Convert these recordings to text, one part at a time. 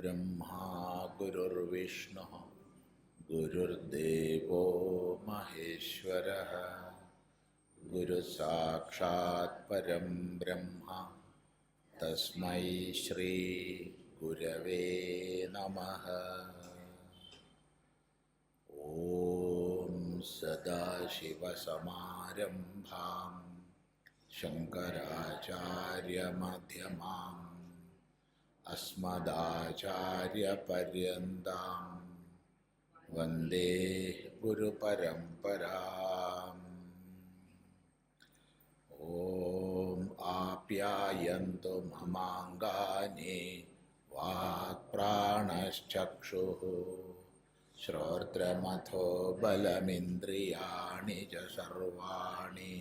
गुरुर्ब्रह्मा गुरुर्विष्णुः गुरुर्देवो महेश्वरः गुरुसाक्षात् परं ब्रह्म तस्मै श्री गुरवे नमः। ॐ सदाशिवसमारम्भां शङ्कराचार्यमध्यमाम् अस्मदाचार्यपर्यन्तां वन्दे गुरुपरम्पराम्। ॐ आप्यायन्तु ममाङ्गानि वाक्प्राणश्चक्षुः श्रोत्रमथो बलमिन्द्रियाणि च सर्वाणि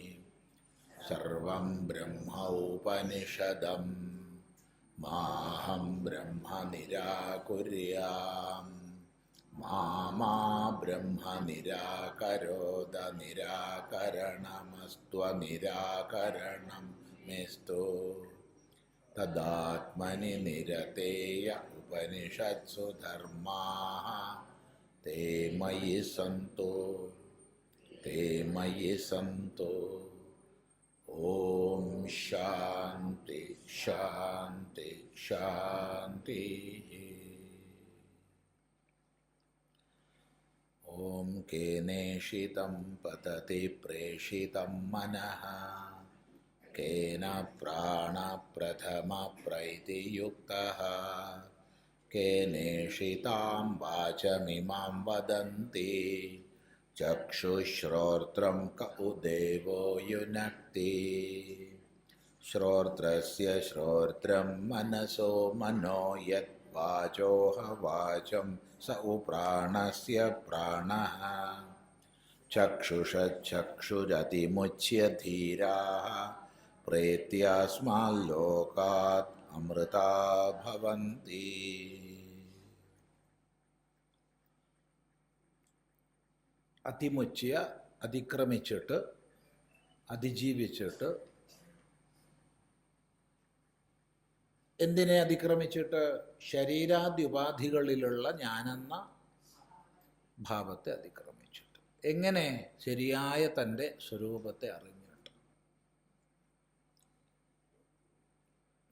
सर्वं ब्रह्म उपनिषदम् माहं ब्रह्म निराकुर्याम् मा ब्रह्म निराकरोद निराकरणमस्त्वनिराकरणं मेस्तु तदात्मनि निरतेय उपनिषत्सु धर्माः ते मयि सन्तु। ओम शांति शांति शांति। ओम केनेषितं पतति प्रेषितं मनः केन प्राणप्रथमप्रैतियुक्तः केनेषितां वाचमिमां वदन्ति चक्षुश्रोत्रं क उदेवो युनक्ति श्रोत्रस्य श्रोत्रं मनसो मनो यद्वाचोह वाचं स उप्राणस्य प्राणः चक्षुषचक्षुरतिमुच्य धीराः प्रेत्यास्माल्लोकात् अमृता भवन्ति। അതിമുച്യ അതിക്രമിച്ചിട്ട് അതിജീവിച്ചിട്ട്. എന്തിനെ അതിക്രമിച്ചിട്ട്? ശരീരാദ്യുപാധികളിലുള്ള ഞാനെന്ന ഭാവത്തെ അതിക്രമിച്ചിട്ട്. എങ്ങനെ? ശരിയായ തൻ്റെ സ്വരൂപത്തെ അറിഞ്ഞിട്ട്.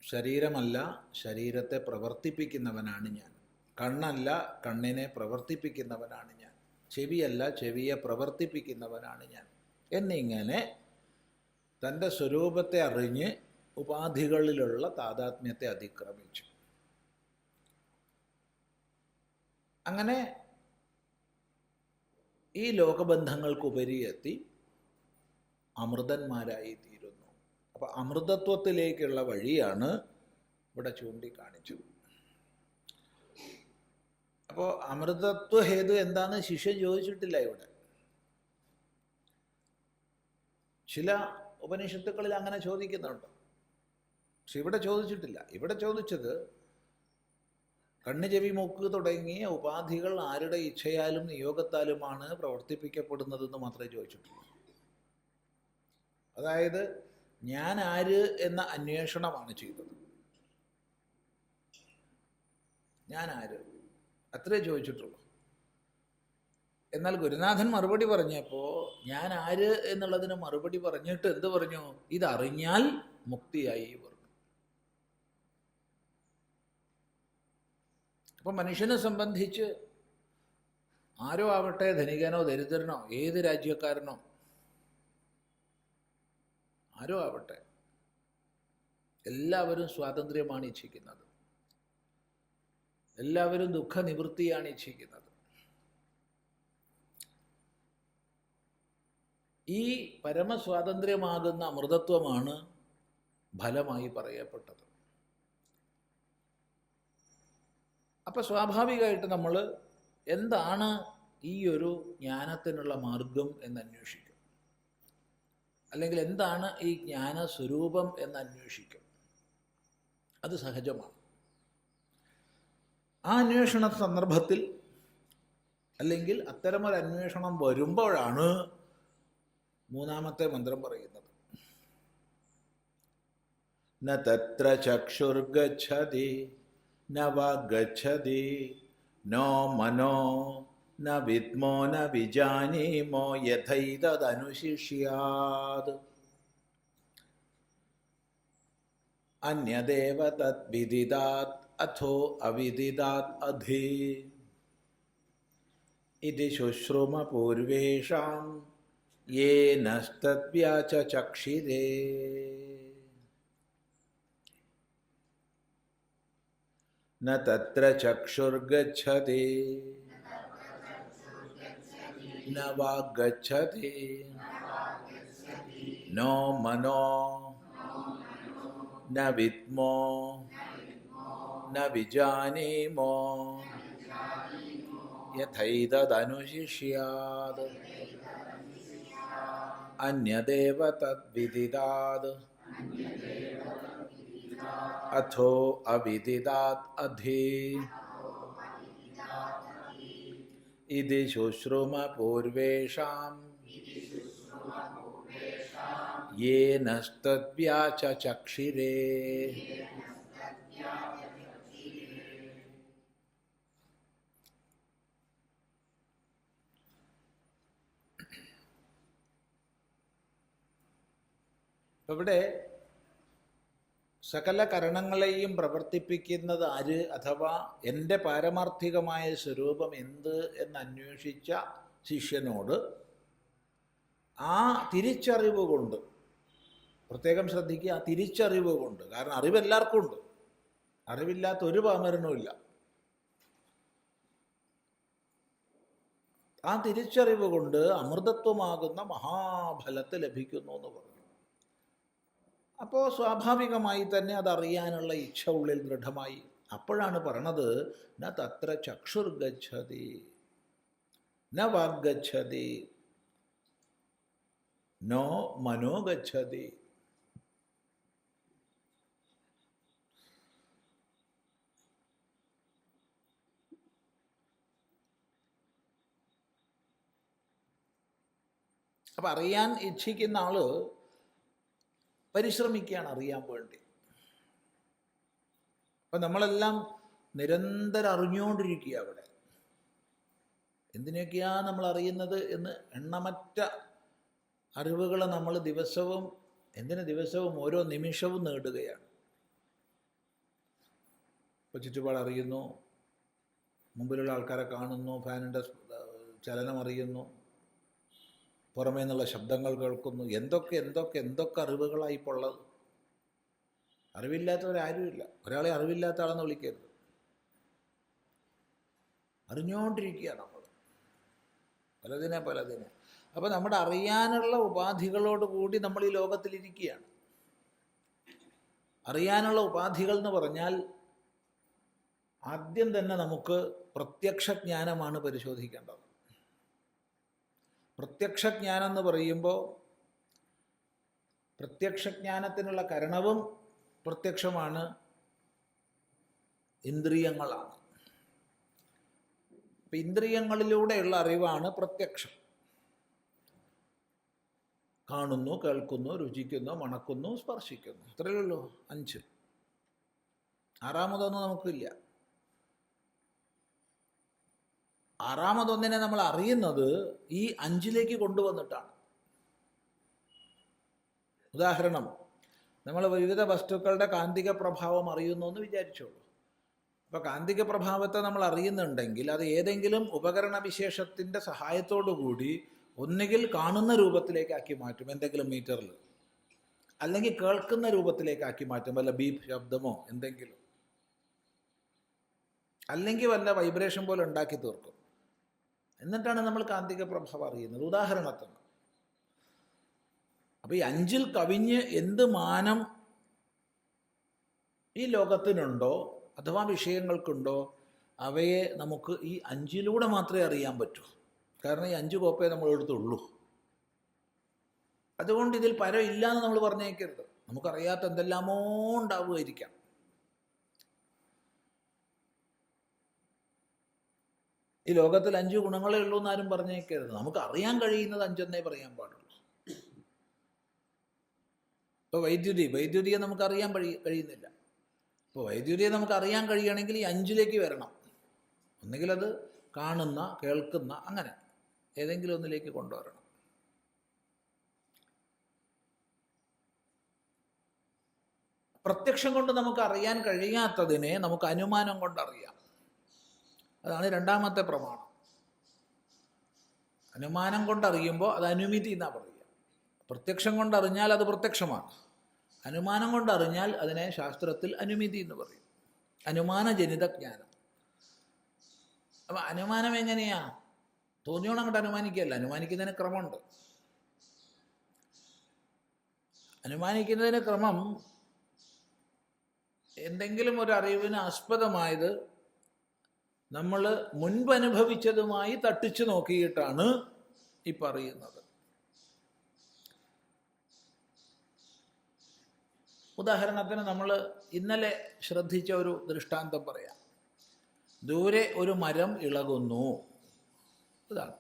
ശരീരമല്ല, ശരീരത്തെ പ്രവർത്തിപ്പിക്കുന്നവനാണ് ഞാൻ. കണ്ണല്ല, കണ്ണിനെ പ്രവർത്തിപ്പിക്കുന്നവനാണ് ഞാൻ. ചെവിയല്ല, ചെവിയെ പ്രവർത്തിപ്പിക്കുന്നവനാണ് ഞാൻ എന്നിങ്ങനെ തൻ്റെ സ്വരൂപത്തെ അറിഞ്ഞ് ഉപാധികളിലുള്ള താതാത്മ്യത്തെ അതിക്രമിച്ചു. അങ്ങനെ ഈ ലോകബന്ധങ്ങൾക്കുപരിയെത്തി അമൃതന്മാരായി തീരുന്നു. അപ്പം അമൃതത്വത്തിലേക്കുള്ള വഴിയാണ് ഇവിടെ ചൂണ്ടിക്കാണിച്ചത്. അപ്പോൾ അമൃതത്വ ഹേതു എന്താന്ന് ശിഷ്യൻ ചോദിച്ചിട്ടില്ല ഇവിടെ. ചില ഉപനിഷത്തുക്കളിൽ അങ്ങനെ ചോദിക്കുന്നുണ്ട്, പക്ഷെ ഇവിടെ ചോദിച്ചിട്ടില്ല. ഇവിടെ ചോദിച്ചത് കണ്ണ്, ചെവി, മൂക്ക് തുടങ്ങിയ ഉപാധികൾ ആരുടെ ഇച്ഛയാലും നിയോഗത്താലുമാണ് പ്രവർത്തിപ്പിക്കപ്പെടുന്നതെന്ന് മാത്രമേ ചോദിച്ചിട്ടുള്ളൂ. അതായത് ഞാൻ ആര് എന്ന അന്വേഷണമാണ് ചെയ്തത്. ഞാൻ ആര് അത്രേ ചോദിച്ചിട്ടുള്ളൂ. എന്നാൽ ഗുരുനാഥൻ മറുപടി പറഞ്ഞപ്പോൾ ഞാൻ ആര് എന്നുള്ളതിന് മറുപടി പറഞ്ഞിട്ട് എന്ത് പറഞ്ഞു? ഇതറിഞ്ഞാൽ മുക്തിയായി പറഞ്ഞു. അപ്പം മനുഷ്യനെ സംബന്ധിച്ച് ആരോ ആവട്ടെ, ധനികനോ ദരിദ്രനോ ഏത് രാജ്യക്കാരനോ ആരോ ആവട്ടെ, എല്ലാവരും സ്വാതന്ത്ര്യമാണ് ഇച്ഛിക്കുന്നത്. എല്ലാവരും ദുഃഖനിവൃത്തിയാണ് ഇച്ഛിക്കുന്നത്. ഈ പരമസ്വാതന്ത്ര്യമാകുന്ന അമൃതത്വമാണ് ഫലമായി പറയപ്പെട്ടത്. അപ്പം സ്വാഭാവികമായിട്ട് നമ്മൾ എന്താണ് ഈ ഒരു ജ്ഞാനത്തിനുള്ള മാർഗം എന്ന് അന്വേഷിക്കും, അല്ലെങ്കിൽ എന്താണ് ഈ ജ്ഞാനസ്വരൂപം എന്ന് അന്വേഷിക്കും. അത് സഹജമാണ്. ആ അന്വേഷണ സന്ദർഭത്തിൽ അല്ലെങ്കിൽ അത്തരമൊരു അന്വേഷണം വരുമ്പോഴാണ് മൂന്നാമത്തെ മന്ത്രം പറയുന്നത്. ന തത്ര ചക്ഷുർഗച്ഛതി ന വഗച്ഛതി നോ മനോ ന വിദ്മോ ന വിജാനീമോ യഥൈതദനുശിഷ്യാത് അന്യദേവ തദ്വിദിതാത് അഥോ അവിദിതാത് അധി ഇതി ശുശ്രുമ പൂർവേഷാം യേനസ്തദ്വ്യാചചക്ഷിരേ. ന തത്ര ചക്ഷുർഗച്ഛതി ന വാഗ്ഗച്ഛതി നോ മനോ ന വിദ്മോ ന വിജാനീമോ യഥൈതദനുശിഷ്യാത് അന്യദേവ തദ്വിദിതാത് അഥോ അവിദിതാത് അധി ഇതി ശുശ്രുമ പൂർവേഷാം യേനസ്തദ്വ്യാചചക്ഷിരേ. ഇവിടെ സകല കരണങ്ങളെയും പ്രവർത്തിപ്പിക്കുന്നത് ആര്, അഥവാ എൻ്റെ പാരമാർത്ഥികമായ സ്വരൂപം എന്ത് എന്ന് അന്വേഷിച്ച ശിഷ്യനോട് ആ തിരിച്ചറിവ് കൊണ്ട്, പ്രത്യേകം ശ്രദ്ധിക്കുക, ആ തിരിച്ചറിവ് കൊണ്ട്, കാരണം അറിവ് എല്ലാവർക്കും ഉണ്ട്, അറിവില്ലാത്ത ഒരു പാമരനുമില്ല. ആ തിരിച്ചറിവ് കൊണ്ട് അമൃതത്വമാകുന്ന മഹാഫലത്തെ ലഭിക്കുന്നു എന്ന് പറഞ്ഞു. അപ്പോൾ സ്വാഭാവികമായി തന്നെ അതറിയാനുള്ള ഇച്ഛ ഉള്ളിൽ ദൃഢമായി. അപ്പോഴാണ് പറയണത് ന തത്ര ചക്ഷുർഗച്ഛതി ന വാഗ്ഗച്ഛതി നോ മനോ ഗച്ഛതി. അപ്പം അറിയാൻ ഇച്ഛിക്കുന്ന ആള് പരിശ്രമിക്കുകയാണ് അറിയാൻ വേണ്ടി. അപ്പം നമ്മളെല്ലാം നിരന്തരം അറിഞ്ഞുകൊണ്ടിരിക്കുക. അവിടെ എന്തിനൊക്കെയാണ് നമ്മൾ അറിയുന്നത് എന്ന് എണ്ണമറ്റ അറിവുകൾ നമ്മൾ ദിവസവും ഓരോ നിമിഷവും നേടുകയാണ്. ഇപ്പോൾ ചുറ്റുപാട് അറിയുന്നു, മുമ്പിലുള്ള ആൾക്കാരെ കാണുന്നു, ഫാനിൻ്റെ ചലനം അറിയുന്നു, പുറമേ നിന്നുള്ള ശബ്ദങ്ങൾ കേൾക്കുന്നു. എന്തൊക്കെ അറിവുകളായി ഇപ്പോൾ ഉള്ളത്. അറിവില്ലാത്തവരാരുമില്ല. ഒരാളെ അറിവില്ലാത്ത ആളെന്ന് വിളിക്കരുത്. അറിഞ്ഞുകൊണ്ടിരിക്കുക നമ്മൾ പലതിനെ. അപ്പോൾ നമ്മുടെ അറിയാനുള്ള ഉപാധികളോട് കൂടി നമ്മൾ ഈ ലോകത്തിലിരിക്കുകയാണ്. അറിയാനുള്ള ഉപാധികൾ എന്ന് പറഞ്ഞാൽ ആദ്യം തന്നെ നമുക്ക് പ്രത്യക്ഷജ്ഞാനമാണ് പരിശോധിക്കേണ്ടത്. പ്രത്യക്ഷജ്ഞാനം എന്ന് പറയുമ്പോൾ പ്രത്യക്ഷജ്ഞാനത്തിനുള്ള കരണവും പ്രത്യക്ഷമാണ്, ഇന്ദ്രിയങ്ങളാണ്. അപ്പം ഇന്ദ്രിയങ്ങളിലൂടെയുള്ള അറിവാണ് പ്രത്യക്ഷം. കാണുന്നു, കേൾക്കുന്നു, രുചിക്കുന്നു, മണക്കുന്നു, സ്പർശിക്കുന്നു. ഇത്രയേ ഉള്ളൂ, 5. ആറാമതൊന്നും നമുക്കില്ല. ആറാമതൊന്നിനെ നമ്മൾ അറിയുന്നത് ഈ 5ലേക്ക് കൊണ്ടുവന്നിട്ടാണ്. ഉദാഹരണം, നമ്മൾ വിവിധ വസ്തുക്കളുടെ കാന്തിക പ്രഭാവം അറിയുന്നു എന്ന് വിചാരിച്ചോളൂ. അപ്പോൾ കാന്തിക പ്രഭാവത്തെ നമ്മൾ അറിയുന്നുണ്ടെങ്കിൽ അത് ഏതെങ്കിലും ഉപകരണ വിശേഷത്തിൻ്റെ സഹായത്തോടു കൂടി ഒന്നുകിൽ കാണുന്ന രൂപത്തിലേക്കാക്കി മാറ്റും, എന്തെങ്കിലും മീറ്ററിൽ, അല്ലെങ്കിൽ കേൾക്കുന്ന രൂപത്തിലേക്കാക്കി മാറ്റും, വല്ല ബീപ്പ് ശബ്ദമോ എന്തെങ്കിലും, അല്ലെങ്കിൽ വല്ല വൈബ്രേഷൻ പോലെ ഉണ്ടാക്കി തീർക്കും. എന്നിട്ടാണ് നമ്മൾ കാന്തിക പ്രഭാവം അറിയുന്നത്. ഉദാഹരണത്തിന്, അപ്പോൾ ഈ 5ൽ കവിഞ്ഞ് എന്ത് മാനം ഈ ലോകത്തിനുണ്ടോ അഥവാ വിഷയങ്ങൾക്കുണ്ടോ അവയെ നമുക്ക് ഈ 5ലൂടെ മാത്രമേ അറിയാൻ പറ്റൂ. കാരണം ഈ 5 കോപ്പയെ നമ്മൾ എടുത്തുള്ളൂ. അതുകൊണ്ട് ഇതിൽ പരം ഇല്ല എന്ന് നമ്മൾ പറഞ്ഞേക്കരുത്. നമുക്കറിയാത്ത എന്തെല്ലാമോ ഉണ്ടാവുമായിരിക്കാം. ഈ ലോകത്തിൽ 5 ഗുണങ്ങളേ ഉള്ളൂ എന്നാരും പറഞ്ഞേക്കരുത്. നമുക്ക് അറിയാൻ കഴിയുന്നത് 5 പറയാൻ പാടുള്ളൂ. ഇപ്പോൾ വൈദ്യുതിയെ നമുക്കറിയാൻ കഴിയുന്നില്ല. ഇപ്പോൾ വൈദ്യുതിയെ നമുക്ക് അറിയാൻ കഴിയണമെങ്കിൽ ഈ അഞ്ചിലേക്ക് വരണം. ഒന്നുകിൽ അത് കാണുന്ന, കേൾക്കുന്ന, അങ്ങനെ ഏതെങ്കിലും ഒന്നിലേക്ക് കൊണ്ടുവരണം. പ്രത്യക്ഷം കൊണ്ട് നമുക്ക് അറിയാൻ കഴിയാത്തതിനെ നമുക്ക് അനുമാനം കൊണ്ടറിയാം. അതാണ് രണ്ടാമത്തെ പ്രമാണം. അനുമാനം കൊണ്ടറിയുമ്പോൾ അത് അനുമിതി എന്നാണ് പറയുക. പ്രത്യക്ഷം കൊണ്ടറിഞ്ഞാൽ അത് പ്രത്യക്ഷമാണ്. അനുമാനം കൊണ്ടറിഞ്ഞാൽ അതിനെ ശാസ്ത്രത്തിൽ അനുമിതി എന്ന് പറയും. അനുമാനജനിത ജ്ഞാനം. അപ്പം അനുമാനം എങ്ങനെയാ? തോന്നിയോണം അങ്ങോട്ട് അനുമാനിക്കുകയല്ല. അനുമാനിക്കുന്നതിന് ക്രമമുണ്ട്. അനുമാനിക്കുന്നതിന് ക്രമം എന്തെങ്കിലും ഒരു അറിവിന് ആസ്പദമായത് നമ്മൾ മുൻപ് അനുഭവിച്ചതുമായി തട്ടിച്ചു നോക്കിയിട്ടാണ് ഈ പറയുന്നത്. ഉദാഹരണത്തിന് നമ്മൾ ഇന്നലെ ശ്രദ്ധിച്ച ഒരു ദൃഷ്ടാന്തം പറയാം. ദൂരെ ഒരു മരം ഇളകുന്നു, ഇതാണ്.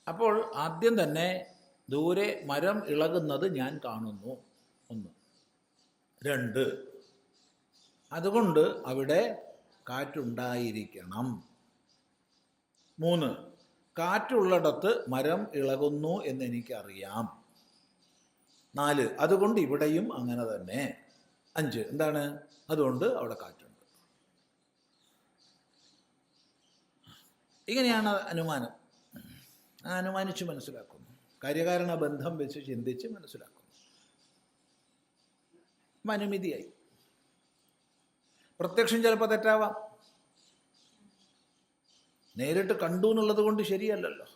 അപ്പോൾ ആദ്യം തന്നെ ദൂരെ മരം ഇളകുന്നത് ഞാൻ കാണുന്നു, 1. 2, അതുകൊണ്ട് അവിടെ കാറ്റുണ്ടായിരിക്കണം. 3, കാറ്റുള്ളിടത്ത് മരം ഇളകുന്നു എന്നെനിക്കറിയാം. 4, അതുകൊണ്ട് ഇവിടെയും അങ്ങനെ തന്നെ. 5, എന്താണ്? അതുകൊണ്ട് അവിടെ കാറ്റുണ്ട്. ഇങ്ങനെയാണ് അനുമാനം. അനുമാനിച്ച് മനസ്സിലാക്കുന്നു. കാര്യകാരണ ബന്ധം വെച്ച് ചിന്തിച്ച് മനസ്സിലാക്കുന്നു. അനുമതിയായി. പ്രത്യക്ഷം ചിലപ്പോൾ തെറ്റാവാം. നേരിട്ട് കണ്ടു എന്നുള്ളത് കൊണ്ട് ശരിയല്ലല്ലോ.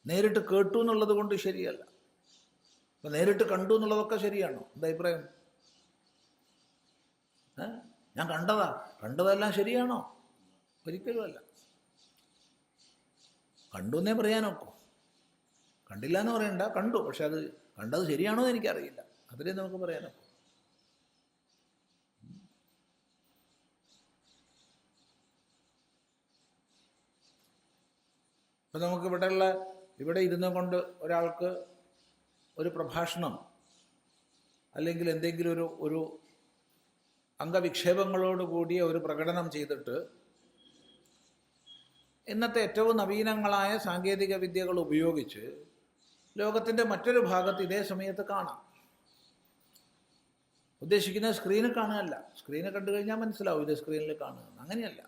നേരിട്ട് കേട്ടു എന്നുള്ളത് കൊണ്ട് ശരിയല്ല. അപ്പം നേരിട്ട് കണ്ടു എന്നുള്ളതൊക്കെ ശരിയാണോ? എന്താ അഭിപ്രായം? ഞാൻ കണ്ടതെല്ലാം ശരിയാണോ? ഒരിക്കലുമല്ല. കണ്ടു എന്നേ പറയാനൊക്കോ. കണ്ടില്ല എന്ന് പറയണ്ട, കണ്ടു. പക്ഷെ അത് കണ്ടത് ശരിയാണോ എന്ന് എനിക്കറിയില്ല. അതിലേ നമുക്ക് പറയാനൊക്കോ. അപ്പം നമുക്ക് ഇവിടെ ഇരുന്നു കൊണ്ട് ഒരാൾക്ക് ഒരു പ്രഭാഷണം അല്ലെങ്കിൽ എന്തെങ്കിലും ഒരു അംഗവിക്ഷേപങ്ങളോട് കൂടിയ ഒരു പ്രകടനം ചെയ്തിട്ട് ഇന്നത്തെ ഏറ്റവും നവീനങ്ങളായ സാങ്കേതിക വിദ്യകൾ ഉപയോഗിച്ച് ലോകത്തിൻ്റെ മറ്റൊരു ഭാഗത്ത് ഇതേ സമയത്ത് കാണാം. ഉദ്ദേശിക്കുന്ന സ്ക്രീനിൽ കാണുകയല്ല. സ്ക്രീനിൽ കണ്ടു കഴിഞ്ഞാൽ മനസ്സിലാവും ഇത് സ്ക്രീനിൽ കാണുക. അങ്ങനെയല്ല,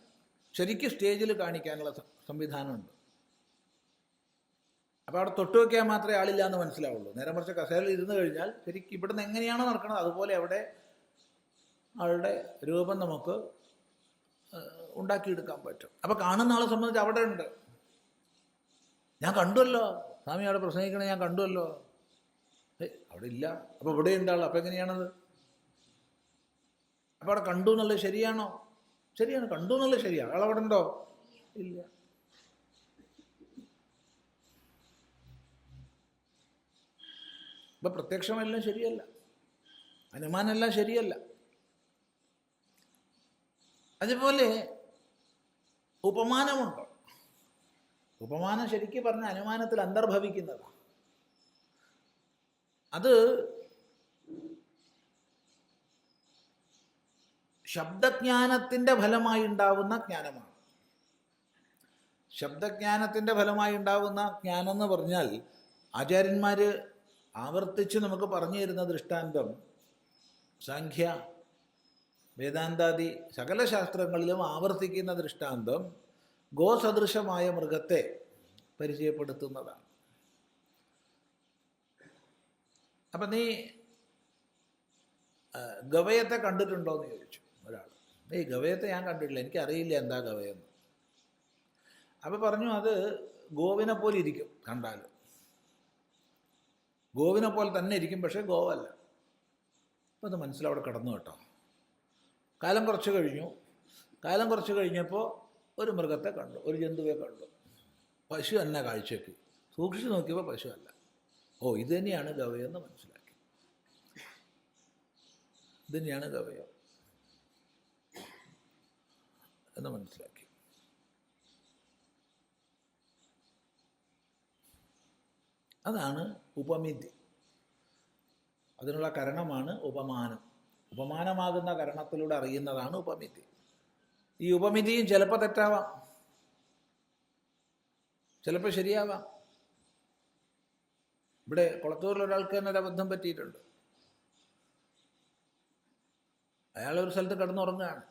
ശരിക്കും സ്റ്റേജിൽ കാണിക്കാനുള്ള സംവിധാനമുണ്ട്. അപ്പോൾ അവിടെ തൊട്ട് വയ്ക്കാൻ മാത്രമേ ആളില്ല എന്ന് മനസ്സിലാവുള്ളൂ. നേരെ മറിച്ച് കസേരയിൽ ഇരുന്ന് കഴിഞ്ഞാൽ ശരിക്കും ഇവിടുന്ന് എങ്ങനെയാണോ നടക്കുന്നത് അതുപോലെ അവിടെ ആളുടെ രൂപം നമുക്ക് ഉണ്ടാക്കിയെടുക്കാൻ പറ്റും. അപ്പോൾ കാണുന്ന ആളെ സംബന്ധിച്ച് അവിടെ ഉണ്ട്. ഞാൻ കണ്ടുവല്ലോ, സ്വാമി അവിടെ പ്രസംഗിക്കണേ ഞാൻ കണ്ടുവല്ലോ. അവിടെ ഇല്ല. അപ്പോൾ ഇവിടെ ഉണ്ട് ആൾ. അപ്പോൾ എങ്ങനെയാണത്? അപ്പോൾ അവിടെ കണ്ടു എന്നുള്ളത് ശരിയാണോ? ശരിയാണ്, കണ്ടു എന്നുള്ളത് ശരിയാണ്. ആളവിടെ ഉണ്ടോ? ഇല്ല. അപ്പം പ്രത്യക്ഷമെല്ലാം ശരിയല്ല, അനുമാനമെല്ലാം ശരിയല്ല. അതുപോലെ ഉപമാനമുണ്ട്. ഉപമാനം ശരിക്കും പറഞ്ഞ അനുമാനത്തിൽ അന്തർഭവിക്കുന്നതാണ്. അത് ശബ്ദജ്ഞാനത്തിൻ്റെ ഫലമായി ഉണ്ടാവുന്ന ജ്ഞാനമാണ്. ശബ്ദജ്ഞാനത്തിൻ്റെ ഫലമായി ഉണ്ടാവുന്ന ജ്ഞാനം എന്ന് പറഞ്ഞാൽ ആചാര്യന്മാർ ആവർത്തിച്ച് നമുക്ക് പറഞ്ഞു തരുന്ന ദൃഷ്ടാന്തം സാഖ്യ, വേദാന്താദി സകല ശാസ്ത്രങ്ങളിലും ആവർത്തിക്കുന്ന ദൃഷ്ടാന്തം ഗോസദൃശമായ മൃഗത്തെ പരിചയപ്പെടുത്തുന്നതാണ്. അപ്പം നീ ഗവയത്തെ കണ്ടിട്ടുണ്ടോ എന്ന് ചോദിച്ചു ഒരാൾ. ഗവയത്തെ ഞാൻ കണ്ടിട്ടില്ല, എനിക്കറിയില്ല എന്താ ഗവയെന്ന്. അപ്പം പറഞ്ഞു അത് ഗോവിനെ പോലെ ഇരിക്കും, കണ്ടാൽ ഗോവിനെ പോലെ തന്നെ ഇരിക്കും, പക്ഷേ ഗോവല്ല. അപ്പം അത് മനസ്സിലവിടെ കിടന്നു കേട്ടോ. കാലം കുറച്ച് കഴിഞ്ഞപ്പോൾ ഒരു മൃഗത്തെ കണ്ടു, ഒരു ജന്തുവെ കണ്ടു. പശു തന്നെ കാഴ്ചയ്ക്ക്. സൂക്ഷിച്ച് നോക്കിയപ്പോൾ പശു അല്ല. ഓ, ഇത് തന്നെയാണ് ഗവയെന്ന് മനസ്സിലാക്കി. ഇത് തന്നെയാണ് ഗവയം എന്ന് മനസ്സിലാക്കി. അതാണ് ഉപമിതി. അതിനുള്ള കാരണമാണ് ഉപമാനം. ഉപമാനമാകുന്ന കരണത്തിലൂടെ അറിയുന്നതാണ് ഉപമിതി. ഈ ഉപമിതിയും ചിലപ്പോൾ തെറ്റാവാം, ചിലപ്പോൾ ശരിയാവാം. ഇവിടെ കുളത്തൂരിൽ ഒരാൾക്ക് തന്നെ ഒരു അബദ്ധം പറ്റിയിട്ടുണ്ട്. അയാൾ ഒരു സ്ഥലത്ത് കിടന്നുറങ്ങുകയാണ്,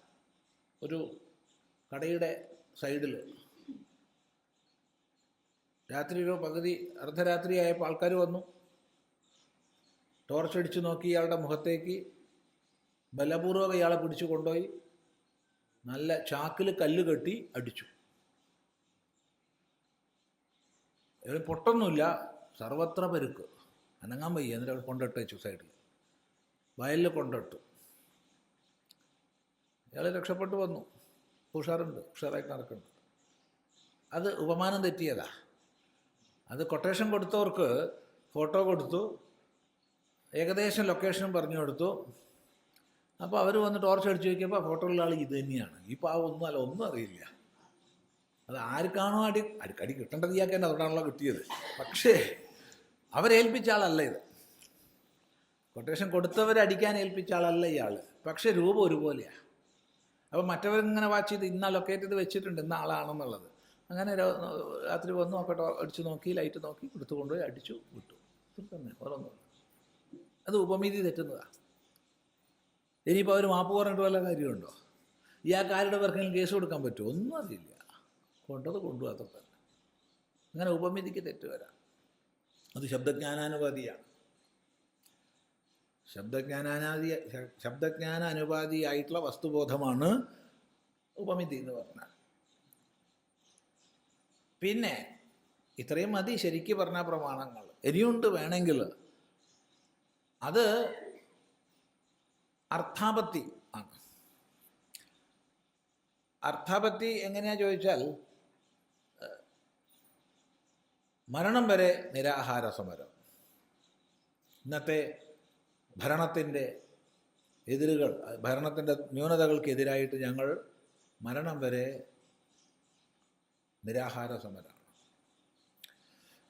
ഒരു കടയുടെ സൈഡിൽ. രാത്രി ഒരു പകുതി അർദ്ധരാത്രി ആയപ്പോൾ ആൾക്കാർ വന്നു, ടോർച്ചടിച്ച് നോക്കി. ഇയാളുടെ മുഖത്തേക്ക് ബലപൂർവ്വം ഇയാളെ പിടിച്ചു കൊണ്ടുപോയി നല്ല ചാക്കിൽ കല്ല് കെട്ടി അടിച്ചു. ഇയാൾ പൊട്ടൊന്നുമില്ല, സർവത്ര പരുക്ക്, അനങ്ങാൻ വയ്യ. എന്നിട്ട് അവൾ കൊണ്ടിട്ട് വെച്ചു സൈഡിൽ, വയലിൽ കൊണ്ടിട്ടു. ഇയാൾ രക്ഷപ്പെട്ടു വന്നു, ഉഷാറായിട്ട് നടക്കുന്നുണ്ട്. അത് ഉപമാനം തെറ്റിയതാ. അത് കൊട്ടേഷൻ കൊടുത്തവർക്ക് ഫോട്ടോ കൊടുത്തു, ഏകദേശം ലൊക്കേഷനും പറഞ്ഞു കൊടുത്തു. അപ്പോൾ അവർ വന്ന് ടോർച്ച് അടിച്ച് നോക്കിയപ്പോൾ ഫോട്ടോയിലുള്ള ആൾ ഇത് തന്നെയാണ്. ഈ പാവം ഒന്നും അറിയില്ല. അത് ആർക്കാണോ അടി കിട്ടേണ്ടത് ഇയാൾക്ക് തന്നെ, അതുകൊണ്ടാണല്ലോ കിട്ടിയത്. പക്ഷേ അവരേൽപ്പിച്ച ആളല്ല ഇത്. കൊട്ടേഷൻ കൊടുത്തവരെ അടിക്കാൻ ഏൽപ്പിച്ച ആളല്ല ഇയാൾ. പക്ഷേ രൂപം ഒരുപോലെയാണ്. അപ്പോൾ മറ്റവരിങ്ങനെ വാച്ച് ചെയ്ത് ഇന്ന ലൊക്കേറ്റ് ചെയ്ത് വെച്ചിട്ടുണ്ട്, ഇന്ന ആളാണെന്നുള്ളത്. അങ്ങനെ രാത്രി വന്നു, നോക്കട്ടോ അടിച്ചു നോക്കി, ലൈറ്റ് നോക്കി, എടുത്തു കൊണ്ടുപോയി അടിച്ചു വിട്ടു. തന്നെ വേറൊന്നുമില്ല. അത് ഉപമിതി തെറ്റുന്നതാണ്. ഇനിയിപ്പോൾ അവർ മാപ്പ് പറഞ്ഞിട്ട് വല്ല കാര്യമുണ്ടോ? ഇയാൾക്ക് ആരുടെ പേർക്കെങ്കിലും കേസ് കൊടുക്കാൻ പറ്റുമോ? ഒന്നും അറിയില്ല. കൊണ്ടുപോകാത്ത തന്നെ. അങ്ങനെ ഉപമിതിക്ക് തെറ്റ് വരാം. അത് ശബ്ദജ്ഞാനാനുപാതിയാണ്. ശബ്ദജ്ഞാനാനുപാതിയായിട്ടുള്ള വസ്തുബോധമാണ് ഉപമിതി എന്ന് പറഞ്ഞാൽ. പിന്നെ ഇത്രയും മതി ശരിക്ക് പറഞ്ഞ പ്രമാണങ്ങൾ. ഇനിയുണ്ട് വേണമെങ്കിൽ. അത് അർത്ഥാപത്തി ആണ്. അർത്ഥാപത്തി എങ്ങനെയാ ചോദിച്ചാൽ, മരണം വരെ നിരാഹാര സമരം. ഇന്നത്തെ ഭരണത്തിൻ്റെ എതിരുകൾ, ഭരണത്തിൻ്റെ ന്യൂനതകൾക്കെതിരായിട്ട് ഞങ്ങൾ മരണം വരെ നിരാഹാര സമരമാണ്.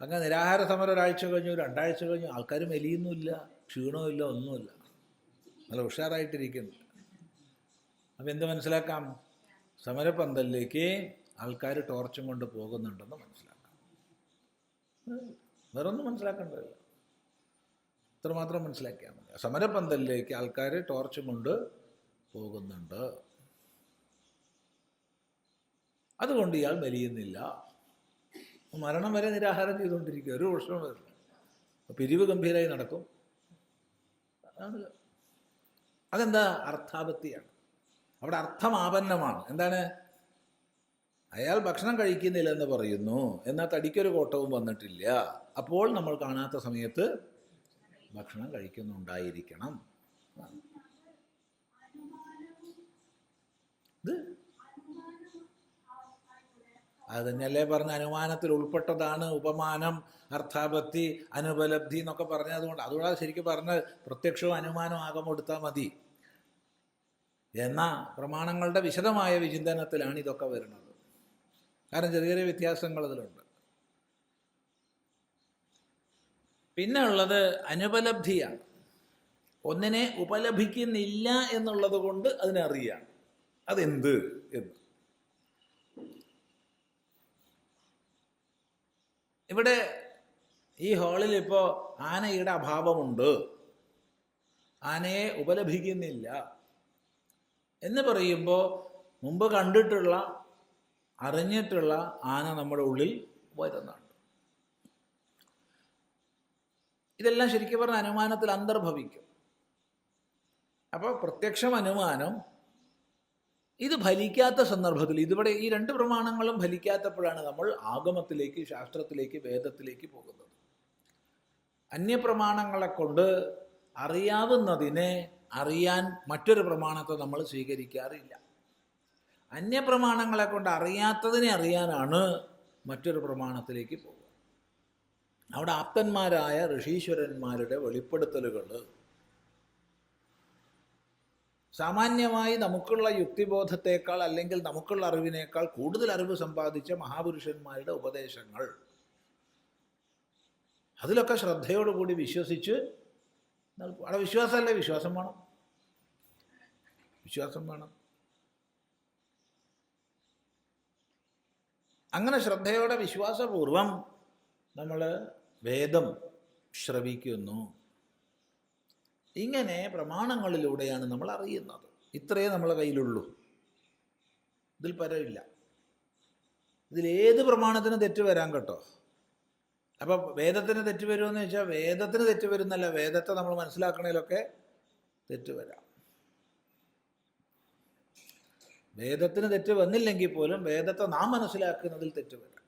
അങ്ങനെ നിരാഹാര സമരം ഒരാഴ്ച കഴിഞ്ഞു, 2 ആഴ്ച കഴിഞ്ഞു, ആൾക്കാർ മെലിയുന്നുമില്ല, ക്ഷീണവുമില്ല, ഒന്നുമില്ല, നല്ല ഉഷാറായിട്ടിരിക്കുന്നു. അപ്പം എന്ത് മനസ്സിലാക്കാം? സമരപന്തലിലേക്ക് ആൾക്കാർ ടോർച്ചും കൊണ്ട് പോകുന്നുണ്ടെന്ന് മനസ്സിലാക്കാം. വേറൊന്നും മനസ്സിലാക്കേണ്ടതില്ല, ഇത്രമാത്രം മനസ്സിലാക്കിയാൽ മതി. സമരപന്തലിലേക്ക് ആൾക്കാർ ടോർച്ചും കൊണ്ട് പോകുന്നുണ്ട്, അതുകൊണ്ട് ഇയാൾ മെലിയുന്നില്ല. മരണം വരെ നിരാഹാരം ചെയ്തുകൊണ്ടിരിക്കുക, ഒരു പ്രശ്നവും വരില്ല. പിരിവ് ഗംഭീരമായി നടക്കും. അതെന്താ? അർത്ഥാപത്തിയാണ്. അവിടെ അർത്ഥമാപന്നമാണ്. എന്താണ്? അയാൾ ഭക്ഷണം കഴിക്കുന്നില്ലെന്ന് പറയുന്നു, എന്നാൽ തടിക്കൊരു കോട്ടവും വന്നിട്ടില്ല. അപ്പോൾ നമ്മൾ കാണാത്ത സമയത്ത് ഭക്ഷണം കഴിക്കുന്നുണ്ടായിരിക്കണം. ഇത് അത് തന്നെയല്ലേ പറഞ്ഞ, അനുമാനത്തിൽ ഉൾപ്പെട്ടതാണ് ഉപമാനം, അർത്ഥാപത്തി, അനുപലബ്ധി എന്നൊക്കെ പറഞ്ഞതുകൊണ്ട്. അതുകൊണ്ടാണ് ശരിക്കും പറഞ്ഞ പ്രത്യക്ഷവും അനുമാനവും ആകം കൊടുത്താൽ മതി എന്ന പ്രമാണങ്ങളുടെ വിശദമായ വിചിന്തനത്തിലാണ് ഇതൊക്കെ വരുന്നത്. കാരണം ചെറിയ ചെറിയ വ്യത്യാസങ്ങൾ അതിലുണ്ട്. പിന്നെ ഉള്ളത് അനുപലബ്ധിയാണ്. ഒന്നിനെ ഉപലഭിക്കുന്നില്ല എന്നുള്ളത് കൊണ്ട് അതിനറിയാം അതെന്ത് എന്ന്. ഇവിടെ ഈ ഹാളിൽ ഇപ്പോൾ ആനയുടെ അഭാവമുണ്ട്, ആനയെ ഉപലഭിക്കുന്നില്ല എന്ന് പറയുമ്പോൾ മുമ്പ് കണ്ടിട്ടുള്ള അറിഞ്ഞിട്ടുള്ള ആന നമ്മുടെ ഉള്ളിൽ വരുന്നുണ്ട്. ഇതെല്ലാം ശരിക്കും പറഞ്ഞ അനുമാനത്തിൽ അന്തർഭവിക്കും. അപ്പോൾ പ്രത്യക്ഷം അനുമാനം ഇത് ഫലിക്കാത്ത സന്ദർഭത്തിൽ, ഇതിവിടെ ഈ 2 പ്രമാണങ്ങളും ഫലിക്കാത്തപ്പോഴാണ് നമ്മൾ ആഗമത്തിലേക്ക്, ശാസ്ത്രത്തിലേക്ക്, വേദത്തിലേക്ക് പോകുന്നത്. അന്യപ്രമാണങ്ങളെ കൊണ്ട് അറിയാവുന്നതിനെ അറിയാൻ മറ്റൊരു പ്രമാണത്തെ നമ്മൾ സ്വീകരിക്കാറില്ല. അന്യപ്രമാണങ്ങളെ കൊണ്ട് അറിയാത്തതിനെ അറിയാനാണ് മറ്റൊരു പ്രമാണത്തിലേക്ക് പോകുക. അവിടെ ആപ്തന്മാരായ ഋഷീശ്വരന്മാരുടെ വെളിപ്പെടുത്തലുകൾ സാമാന്യമായി നമുക്കുള്ള യുക്തിബോധത്തേക്കാൾ അല്ലെങ്കിൽ നമുക്കുള്ള അറിവിനേക്കാൾ കൂടുതൽ അറിവ് സമ്പാദിച്ച മഹാപുരുഷന്മാരുടെ ഉപദേശങ്ങൾ, അതിലൊക്കെ ശ്രദ്ധയോടുകൂടി വിശ്വസിച്ച് അവിടെ വിശ്വാസമല്ലേ, വിശ്വാസം വേണം. വിശ്വാസം വേണം. അങ്ങനെ ശ്രദ്ധയോടെ വിശ്വാസപൂർവം നമ്മൾ വേദം ശ്രവിക്കുന്നു. ഇങ്ങനെ പ്രമാണങ്ങളിലൂടെയാണ് നമ്മൾ അറിയുന്നത്. ഇത്രയേ നമ്മളെ കയ്യിലുള്ളൂ, ഇതിൽ പരമില്ല. ഇതിലേത് പ്രമാണത്തിന് തെറ്റ് വരാൻ കേട്ടോ. അപ്പം വേദത്തിന് തെറ്റ് വരുമെന്ന് ചോദിച്ചാൽ വേദത്തിന് തെറ്റ് വരുന്നല്ല, വേദത്തെ നമ്മൾ മനസ്സിലാക്കണതിലൊക്കെ തെറ്റ് വരാം. വേദത്തിന് തെറ്റ് വന്നില്ലെങ്കിൽ പോലും വേദത്തെ നാം മനസ്സിലാക്കുന്നതിൽ തെറ്റ് വരാം.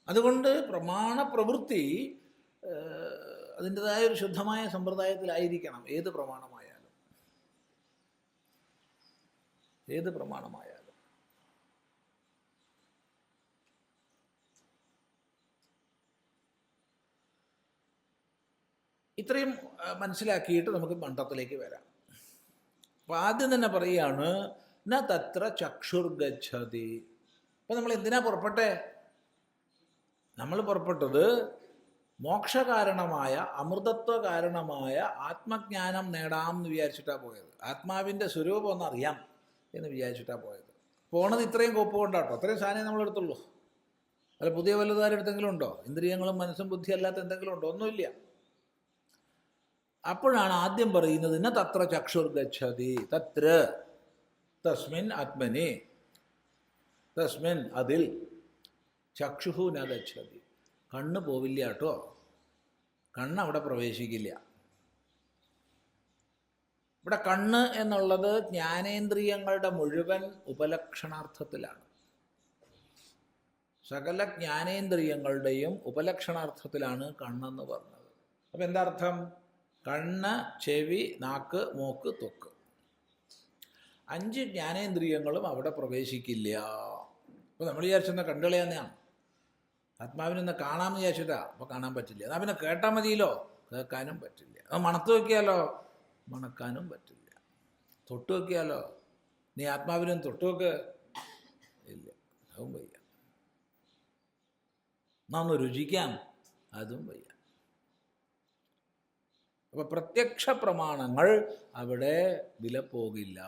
അതുകൊണ്ട് പ്രമാണ പ്രവൃത്തി അതിൻ്റെതായ ഒരു ശുദ്ധമായ സമ്പ്രദായത്തിലായിരിക്കണം. ഏത് പ്രമാണമായാലും ഇത്രയും മനസ്സിലാക്കിയിട്ട് നമുക്ക് മണ്ഡലത്തിലേക്ക് വരാം. അപ്പോൾ ആദ്യം തന്നെ പറയുകയാണ് ന തത്ര ചക്ഷുർഗച്ഛതി. അപ്പം നമ്മൾ എന്തിനാ പുറപ്പെട്ടെ? നമ്മൾ പുറപ്പെട്ടത് മോക്ഷകാരണമായ അമൃതത്വ കാരണമായ ആത്മജ്ഞാനം നേടാം എന്ന് വിചാരിച്ചിട്ടാണ് പോയത്. ആത്മാവിൻ്റെ സ്വരൂപം ഒന്ന് അറിയാം എന്ന് വിചാരിച്ചിട്ടാണ് പോയത്. പോണത് ഇത്രയും കോപ്പ് കൊണ്ടാട്ടോ, അത്രയും സാധനം നമ്മളെടുത്തുള്ളൂ. അല്ല പുതിയ വലുതാരെടുത്തെങ്കിലും ഉണ്ടോ? ഇന്ദ്രിയങ്ങളും മനസ്സും ബുദ്ധി അല്ലാത്ത എന്തെങ്കിലും ഉണ്ടോ? ഒന്നുമില്ല. അപ്പോഴാണ് ആദ്യം പറയുന്നത് ന തത്ര ചക്ഷുർഗച്ഛതി. തത്ര തസ്മിൻ ആത്മനി, തസ്മിൻ അതിൽ, ചക്ഷുഹു ന ഗച്ഛതി. കണ്ണ് പോവില്ല കേട്ടോ, കണ്ണ് അവിടെ പ്രവേശിക്കില്ല. ഇവിടെ കണ്ണ് എന്നുള്ളത് ജ്ഞാനേന്ദ്രിയങ്ങളുടെ മുഴുവൻ ഉപലക്ഷണാർത്ഥത്തിലാണ്. സകല ജ്ഞാനേന്ദ്രിയങ്ങളുടെയും ഉപലക്ഷണാർത്ഥത്തിലാണ് കണ്ണെന്ന് പറഞ്ഞത്. അപ്പം എന്താ അർത്ഥം? കണ്ണ്, ചെവി, നാക്ക്, മൂക്ക്, ത്വക്ക്, 5 ജ്ഞാനേന്ദ്രിയങ്ങളും അവിടെ പ്രവേശിക്കില്ല. അപ്പോൾ നമ്മൾ വിചാരിച്ചെന്നാൽ കണ്ടുകളയാന്നെയാണ്. ആത്മാവിനൊന്ന് കാണാമെന്ന് വിചാരിച്ചിട്ടാ, അപ്പോൾ കാണാൻ പറ്റില്ല. എന്നാൽ പിന്നെ കേട്ടാൽ മതിയല്ലോ, കേൾക്കാനും പറ്റില്ല. അത് മണത്ത് വയ്ക്കിയാലോ, മണക്കാനും പറ്റില്ല. തൊട്ട് വയ്ക്കിയാലോ, നീ ആത്മാവിനും തൊട്ട് വെക്ക്, ഇല്ല, അതും വയ്യ. നാം രുചിക്കാം, അതും വയ്യ. അപ്പോൾ പ്രത്യക്ഷ പ്രമാണങ്ങൾ അവിടെ വില പോകില്ല.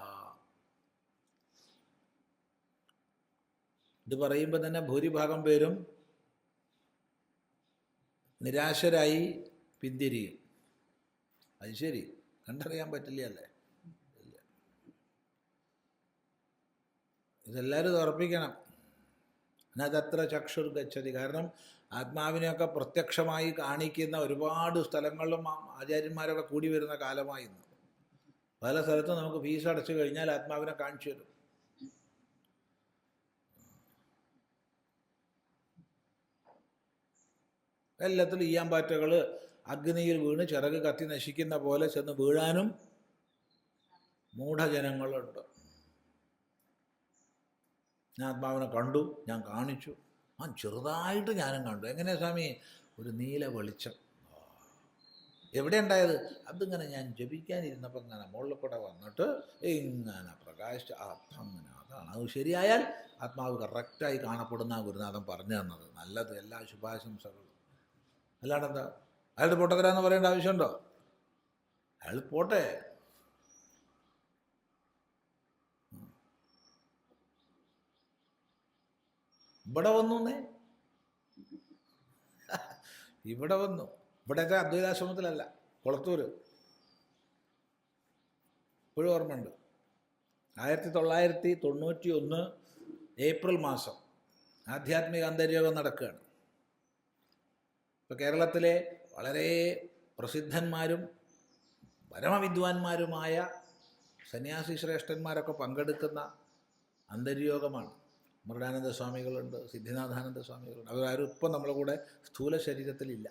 ഇത് പറയുമ്പോൾ തന്നെ ഭൂരിഭാഗം പേരും നിരാശരായി പിന്തിരിയും. അത് ശരി, കണ്ടറിയാൻ പറ്റില്ല അല്ലേ? ഇല്ല, ഇതെല്ലാവരും ഉറപ്പിക്കണം. നതത്ര ചക്ഷുർഗച്ഛതി. കാരണം ആത്മാവിനെയൊക്കെ പ്രത്യക്ഷമായി കാണിക്കുന്ന ഒരുപാട് സ്ഥലങ്ങളിലും ആചാര്യന്മാരൊക്കെ കൂടി വരുന്ന കാലമായി ഇന്ന്. പല സ്ഥലത്തും നമുക്ക് ഫീസ് അടച്ചു കഴിഞ്ഞാൽ ആത്മാവിനെ കാണിച്ചു തരും. എല്ലാത്തിലും ഈയാമ്പാറ്റകൾ അഗ്നിയിൽ വീണ് ചിറക് കത്തി നശിക്കുന്ന പോലെ ചെന്ന് വീഴാനും മൂഢജനങ്ങളുണ്ട്. ഞാൻ ആത്മാവിനെ കണ്ടു, ഞാൻ കാണിച്ചു. ചെറുതായിട്ട് ഞാനും കണ്ടു. എങ്ങനെയാ സ്വാമി? ഒരു നീല വെളിച്ചം. എവിടെ ഉണ്ടായത്? അതിങ്ങനെ ഞാൻ ജപിക്കാനിരുന്നപ്പോൾ ഇങ്ങനെ മുകളിൽ കൂടെ വന്നിട്ട് ഇങ്ങനെ പ്രകാശിച്ച് അങ്ങനെ. അതാണ് അത്. ശരിയായാൽ ആത്മാവ് കറക്റ്റായി കാണപ്പെടുന്ന ഗുരുനാഥൻ പറഞ്ഞു തന്നത്. നല്ലത്, എല്ലാ ശുഭാശംസകളും. അല്ലാണ്ടെന്താ അയാളുടെ പൊട്ടത്തരാന്ന് പറയേണ്ട ആവശ്യമുണ്ടോ? അയാൾ പോട്ടെ. ഇവിടെ വന്നു, ഇവിടെ വന്നു. ഇവിടെയൊക്കെ അദ്വൈതാശ്രമത്തിലല്ല, കൊളത്തൂർ. ഇപ്പോഴും ഓർമ്മയുണ്ട്. 1991 ഏപ്രിൽ മാസം ആധ്യാത്മിക അന്തര്യോഗം നടക്കുകയാണ്. ഇപ്പോൾ കേരളത്തിലെ വളരെ പ്രസിദ്ധന്മാരും പരമവിദ്വാൻമാരുമായ സന്യാസി ശ്രേഷ്ഠന്മാരൊക്കെ പങ്കെടുക്കുന്ന അന്തര്യോഗമാണ്. മൃഡാനന്ദ സ്വാമികളുണ്ട്, സിദ്ധിനാഥാനന്ദ സ്വാമികളുണ്ട്. അവരാരും ഇപ്പം നമ്മളെ കൂടെ സ്ഥൂല ശരീരത്തിലില്ല.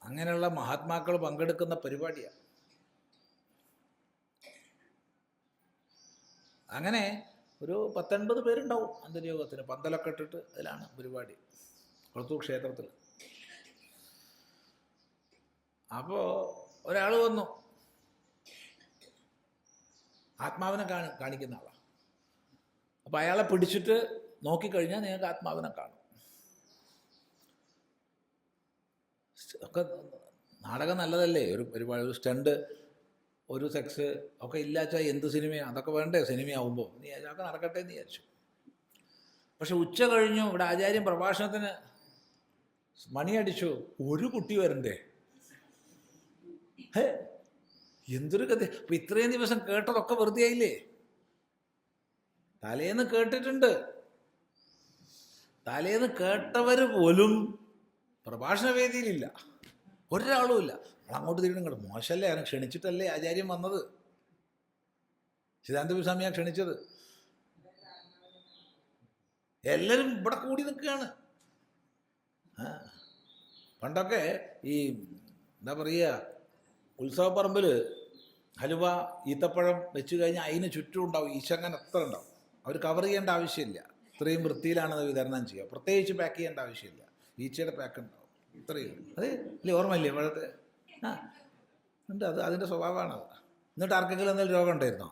അങ്ങനെയുള്ള മഹാത്മാക്കൾ പങ്കെടുക്കുന്ന പരിപാടിയാണ്. അങ്ങനെ ഒരു 10-80 പേരുണ്ടാവും അന്തര്യോഗത്തിന്. പന്തലൊക്കെ ഇട്ടിട്ട് അതിലാണ് പരിപാടി, കൊളത്തൂർ ക്ഷേത്രത്തിൽ. അപ്പോൾ ഒരാൾ വന്നു, ആത്മാവിനെ കാണിക്കുന്ന ആളാണ്. അപ്പോൾ അയാളെ പിടിച്ചിട്ട് നോക്കിക്കഴിഞ്ഞാൽ നിങ്ങൾക്ക് ആത്മാവിനെ കാണും. ഒക്കെ നാടകം നല്ലതല്ലേ, ഒരു സ്റ്റണ്ട്, ഒരു സെക്സ് ഒക്കെ ഇല്ലാച്ചാൽ എന്ത് സിനിമയാണ്? അതൊക്കെ വേണ്ടേ സിനിമയാവുമ്പോൾ? അതൊക്കെ നടക്കട്ടെ എന്ന് വിചാരിച്ചു. പക്ഷെ ഉച്ച കഴിഞ്ഞു, ഇവിടെ ആചാര്യൻ പ്രഭാഷണത്തിന് മണിയടിച്ചു, ഒരു കുട്ടി വരണ്ടേ? എന്തൊരു കഥ! അപ്പം ഇത്രയും ദിവസം കേട്ടതൊക്കെ വെറുതെ ആയില്ലേ? തലേന്ന് കേട്ടിട്ടുണ്ട്, തലേന്ന് കേട്ടവർ പോലും പ്രഭാഷണ വേദിയിലില്ല, ഒരാളുമില്ല. അങ്ങോട്ട് തിരിഞ്ഞു കണ്ടു, മോശമല്ലേ, അവനെ ക്ഷണിച്ചിട്ടല്ലേ ആചാര്യം വന്നത്, ചിദാനന്ദസ്വാമിയാണ് ക്ഷണിച്ചത്. എല്ലാവരും ഇവിടെ കൂടി നിൽക്കുകയാണ്. പണ്ടൊക്കെ ഈ എന്താ പറയുക, ഉത്സവപ്പറമ്പിൽ ഹലുവ, ഈത്തപ്പഴം വെച്ച് കഴിഞ്ഞാൽ അതിന് ചുറ്റും ഉണ്ടാവും ഈശങ്ങനെ എത്ര ഉണ്ടാവും. അവർ കവർ ചെയ്യേണ്ട ആവശ്യമില്ല, ഇത്രയും വൃത്തിയിലാണത് വിതരണം ചെയ്യുക. പ്രത്യേകിച്ച് പാക്ക് ചെയ്യേണ്ട ആവശ്യമില്ല, ഈച്ചയുടെ പാക്ക് ഉണ്ടാവും, ഇത്രയും. അത് ഇല്ലേ, ഓർമ്മയില്ലേ ഇവിടുത്തെ? ഉണ്ട്, അത് അതിൻ്റെ സ്വഭാവമാണത്. എന്നിട്ട് ആർക്കെങ്കിലും എന്തെങ്കിലും രോഗം ഉണ്ടായിരുന്നോ?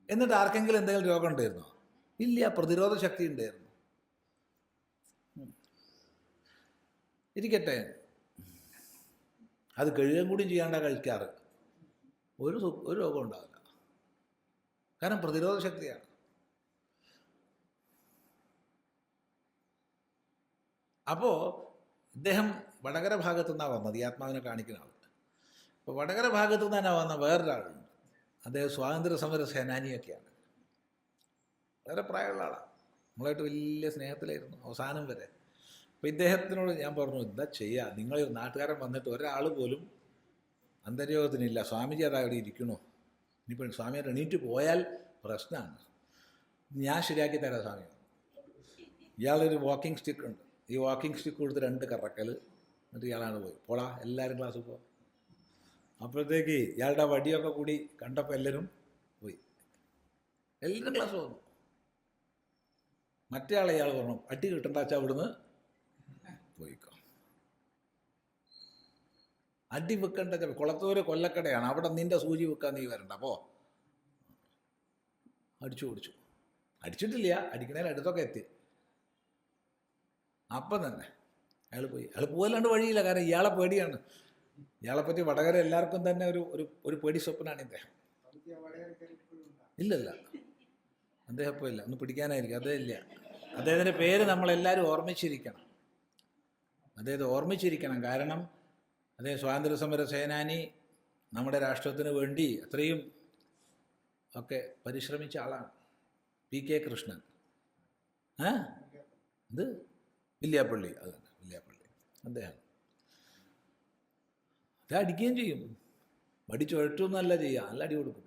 എന്തെങ്കിലും രോഗം ഉണ്ടായിരുന്നോ? ഇല്ല, പ്രതിരോധ ശക്തി ഉണ്ടായിരുന്നു. ഇരിക്കട്ടെ, അത് കഴുകുകയും കൂടി ചെയ്യാണ്ട കഴിക്കാറ്, ഒരു രോഗം ഉണ്ടാവില്ല. കാരണം പ്രതിരോധ ശക്തിയാണ്. അപ്പോൾ ഇദ്ദേഹം വടകര ഭാഗത്തു നിന്നാണ് വന്നത്, ഈ ആത്മാവിനെ കാണിക്കുന്ന ആൾ. അപ്പോൾ വടകര ഭാഗത്തു നിന്ന് തന്നെ വന്ന വേറൊരാളുണ്ട്, അദ്ദേഹം സ്വാതന്ത്ര്യ സമര സേനാനിയൊക്കെയാണ്, വളരെ പ്രായമുള്ള ആളാണ്, നമ്മളായിട്ട് വലിയ സ്നേഹത്തിലായിരുന്നു അവസാനം വരെ. അപ്പോൾ ഇദ്ദേഹത്തിനോട് ഞാൻ പറഞ്ഞു, എന്താ ചെയ്യുക, നിങ്ങൾ നാട്ടുകാരൻ വന്നിട്ട് ഒരാൾ പോലും അന്തര്യോഗത്തിനില്ല, സ്വാമിജി അതാ അവിടെ ഇരിക്കണോ, ഇനിയിപ്പോൾ സ്വാമിയെ എണീറ്റ് പോയാൽ പ്രശ്നമാണ്, ഞാൻ ശരിയാക്കി തരാം സ്വാമി. ഇയാളൊരു വാക്കിംഗ് സ്റ്റിക്ക് ഉണ്ട്, ഈ വാക്കിംഗ് സ്റ്റിക്ക് കൊടുത്ത് 2 കറക്കൽ, എന്നിട്ട് ഇയാളാണ് പോയി, പോളാ എല്ലാവരും ക്ലാസ്സിൽ പോ. അപ്പോഴത്തേക്ക് ഇയാളുടെ വടിയൊക്കെ കൂടി കണ്ടപ്പോൾ എല്ലാവരും പോയി, എല്ലാവരും ക്ലാസ് വന്നു. മറ്റേ ആളെ ഇയാൾ പറഞ്ഞു, അടി കിട്ടണ്ട വെച്ചാൽ അവിടുന്ന് പോയിക്കോ, അടി വെക്കേണ്ട, കുളത്തൂര് കൊല്ലക്കടയാണ്, അവിടെ നിൻ്റെ സൂചി വെക്കാൻ നീ വരണ്ട, അപ്പോൾ അടിച്ചു. അടിച്ചിട്ടില്ല, അടിക്കണേൽ അടുത്തൊക്കെ എത്തി. അപ്പം തന്നെ അയാൾ പോയി. അയാൾ പോകല്ലാണ്ട് വഴിയില്ല, കാരണം ഇയാളെ പേടിയാണ്. ഇയാളെപ്പറ്റി വടകര എല്ലാവർക്കും തന്നെ ഒരു പേടി സ്വപ്നമാണ് ഇദ്ദേഹം. ഇല്ലല്ല, അദ്ദേഹം ഇപ്പോൾ ഇല്ല, ഒന്ന് പിടിക്കാനായിരിക്കും, അദ്ദേഹം ഇല്ല. അദ്ദേഹത്തിൻ്റെ പേര് നമ്മളെല്ലാവരും ഓർമ്മിച്ചിരിക്കണം. കാരണം അദ്ദേഹം സ്വാതന്ത്ര്യ സമര സേനാനി, നമ്മുടെ രാഷ്ട്രത്തിന് വേണ്ടി അത്രയും ഒക്കെ പരിശ്രമിച്ച ആളാണ്. PK കൃഷ്ണൻ, ഇത് വില്യാപ്പള്ളി, അത് തന്നെ വില്യാപ്പള്ളി, അദ്ദേഹം അത് അടിക്കുകയും ചെയ്യും, വടി ചുഴറ്റൊന്നുമല്ല ചെയ്യുക, നല്ല അടി കൊടുക്കും.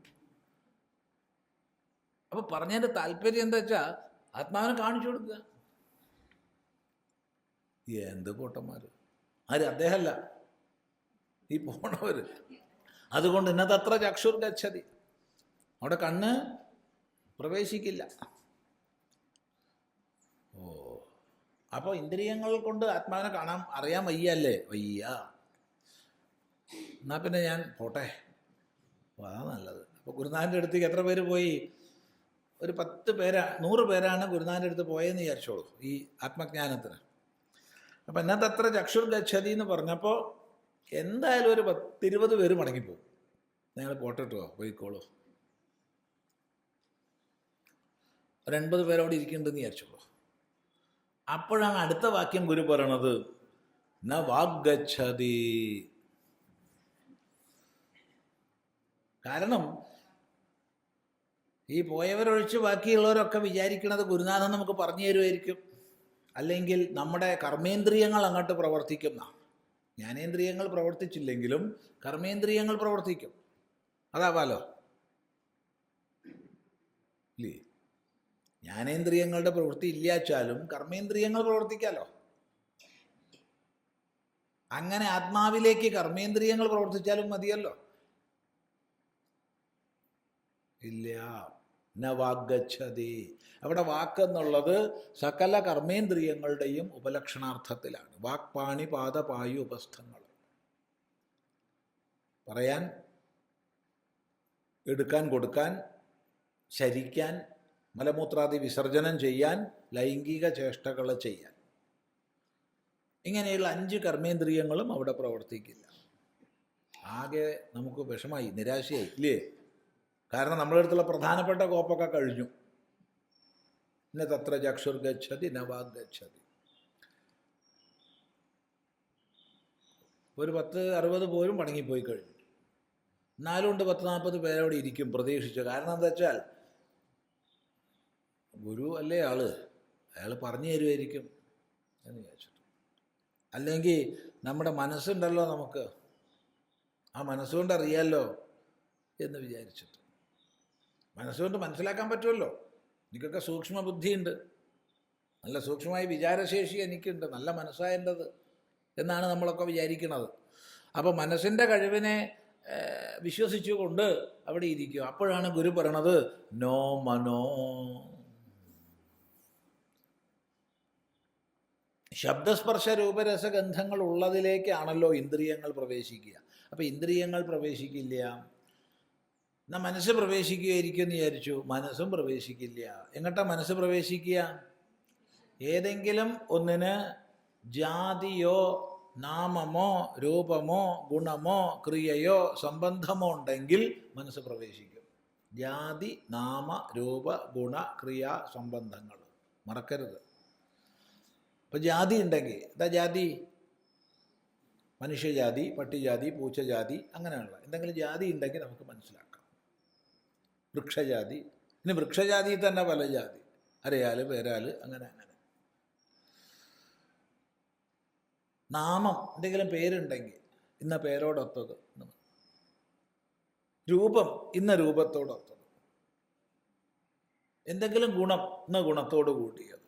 അപ്പോൾ പറഞ്ഞതിൻ്റെ താല്പര്യം എന്താ വെച്ചാൽ ആത്മാവിനെ കാണിച്ചു കൊടുക്കുക. എന്ത് പൊട്ടന്മാർ! ആര്? അദ്ദേഹമല്ല, ഈ പോണവർ. അതുകൊണ്ട് ഇന്നതത്ര ചക്ഷുർ ഗച്ഛതി, അവിടെ കണ്ണ് പ്രവേശിക്കില്ല. അപ്പോൾ ഇന്ദ്രിയങ്ങൾ കൊണ്ട് ആത്മാവിനെ അറിയാൻ വയ്യല്ലേ? വയ്യ. എന്നാൽ പിന്നെ ഞാൻ പോട്ടെ, അതാ നല്ലത്. അപ്പോൾ ഗുരുനാഥൻ്റെ അടുത്തേക്ക് എത്ര പേര് പോയി? ഒരു 100 പേരാണ് ഗുരുനാഥൻ്റെ അടുത്ത് പോയെന്ന് വിചാരിച്ചോളൂ ഈ ആത്മജ്ഞാനത്തിന്. അപ്പം എന്നതത്ര ചക്ഷുർ ഗച്ഛതി എന്ന് പറഞ്ഞപ്പോൾ എന്തായാലും ഒരു 10-20 പേര് മടങ്ങിപ്പോകും. നിങ്ങൾ പോട്ടോ, പോയിക്കോളൂ. ഒരു 80 പേരോട് ഇരിക്കുന്നുണ്ടെന്ന് വിചാരിച്ചോളൂ. അപ്പോഴാണ് അടുത്ത വാക്യം ഗുരു പറയണത്, ന വാഗ്ഗച്ഛതി. കാരണം ഈ പോയവരൊഴിച്ച് ബാക്കിയുള്ളവരൊക്കെ വിചാരിക്കണത് ഗുരുനാഥൻ നമുക്ക് പറഞ്ഞു തരുമായിരിക്കും, അല്ലെങ്കിൽ നമ്മുടെ കർമ്മേന്ദ്രിയങ്ങൾ അങ്ങോട്ട് പ്രവർത്തിക്കുന്ന. ജ്ഞാനേന്ദ്രിയങ്ങൾ പ്രവർത്തിച്ചില്ലെങ്കിലും കർമ്മേന്ദ്രിയങ്ങൾ പ്രവർത്തിക്കും, അതാവാലോ ഇല്ലേ? ജ്ഞാനേന്ദ്രിയങ്ങളുടെ പ്രവൃത്തി ഇല്ലാച്ചാലും കർമ്മേന്ദ്രിയങ്ങൾ പ്രവർത്തിക്കാലോ. അങ്ങനെ ആത്മാവിലേക്ക് കർമ്മേന്ദ്രിയങ്ങൾ പ്രവർത്തിച്ചാലും മതിയല്ലോ. ഇല്ല, ന വാഗ്ഗച്ഛതി. അവിടെ വാക്കെന്നുള്ളത് സകല കർമ്മേന്ദ്രിയങ്ങളുടെയും ഉപലക്ഷണാർത്ഥത്തിലാണ്. വാക്പാണി പാദപായു ഉപസ്ഥങ്ങൾ. പറയാൻ, എടുക്കാൻ, കൊടുക്കാൻ, ശരിക്കാൻ, മലമൂത്രാദി വിസർജനം ചെയ്യാൻ, ലൈംഗിക ചേഷ്ടകൾ ചെയ്യാൻ. ഇങ്ങനെയുള്ള 5 കർമ്മേന്ദ്രിയങ്ങളും അവിടെ പ്രവർത്തിക്കില്ല. ആകെ നമുക്ക് വിഷമായി, നിരാശയായി ഇല്ലേ? കാരണം നമ്മുടെ അടുത്തുള്ള പ്രധാനപ്പെട്ട കോപ്പൊക്കെ കഴിഞ്ഞു. ന തത്ര ചക്ഷുർ ഗച്ഛതി ന വാഗ് ഗച്ഛതി. ഒരു 10-60 പോലും പണങ്ങിപ്പോയി കഴിഞ്ഞു. എന്നാലും ഉണ്ട് 10-40 പേരവിടെ ഇരിക്കും പ്രതീക്ഷിച്ചു. കാരണം എന്താ വെച്ചാൽ ഗുരു അല്ലേ അയാൾ പറഞ്ഞു തരുമായിരിക്കും എന്ന് വിചാരിച്ചിട്ട്. അല്ലെങ്കിൽ നമ്മുടെ മനസ്സുണ്ടല്ലോ, നമുക്ക് ആ മനസ്സുകൊണ്ട് അറിയാമല്ലോ എന്ന് വിചാരിച്ചിട്ട്. മനസ്സുകൊണ്ട് മനസ്സിലാക്കാൻ പറ്റുമല്ലോ, എനിക്കൊക്കെ സൂക്ഷ്മ ബുദ്ധിയുണ്ട്, നല്ല സൂക്ഷ്മമായ വിചാരശേഷി എനിക്കുണ്ട്, നല്ല മനസ്സായേണ്ടത് എന്നാണ് നമ്മളൊക്കെ വിചാരിക്കുന്നത്. അപ്പോൾ മനസ്സിൻ്റെ കഴിവിനെ വിശ്വസിച്ചുകൊണ്ട് അവിടെ ഇരിക്കുക. അപ്പോഴാണ് ഗുരു പറയണത് നോ മനോ. ശബ്ദസ്പർശ രൂപരസഗന്ധങ്ങൾ ഉള്ളതിലേക്കാണല്ലോ ഇന്ദ്രിയങ്ങൾ പ്രവേശിക്കുക. അപ്പോൾ ഇന്ദ്രിയങ്ങൾ പ്രവേശിക്കില്ല. എന്നാൽ മനസ്സ് പ്രവേശിക്കുകയായിരിക്കും എന്ന് വിചാരിച്ചു. മനസ്സും പ്രവേശിക്കില്ല. എങ്ങോട്ടാ മനസ്സ് പ്രവേശിക്കുക? ഏതെങ്കിലും ഒന്നിന് ജാതിയോ നാമമോ രൂപമോ ഗുണമോ ക്രിയയോ സംബന്ധമോ ഉണ്ടെങ്കിൽ മനസ്സ് പ്രവേശിക്കും. ജാതി നാമ രൂപ ഗുണ ക്രിയ സംബന്ധങ്ങൾ മറക്കരുത്. ഇപ്പം ജാതി ഉണ്ടെങ്കിൽ എന്താ ജാതി? മനുഷ്യജാതി, പട്ടിജാതി, പൂച്ചജാതി, അങ്ങനെയുള്ള എന്തെങ്കിലും ജാതി ഉണ്ടെങ്കിൽ നമുക്ക് മനസ്സിലാക്കാം. വൃക്ഷജാതി, ഇനി വൃക്ഷജാതി തന്നെ പല ജാതി, അരയാൽ, പേരാൽ, അങ്ങനെ. നാമം, എന്തെങ്കിലും പേരുണ്ടെങ്കിൽ ഇന്ന പേരോടൊത്തത്, രൂപം ഇന്ന രൂപത്തോടൊത്തത്, എന്തെങ്കിലും ഗുണം ഇന്ന ഗുണത്തോട് കൂടിയത്,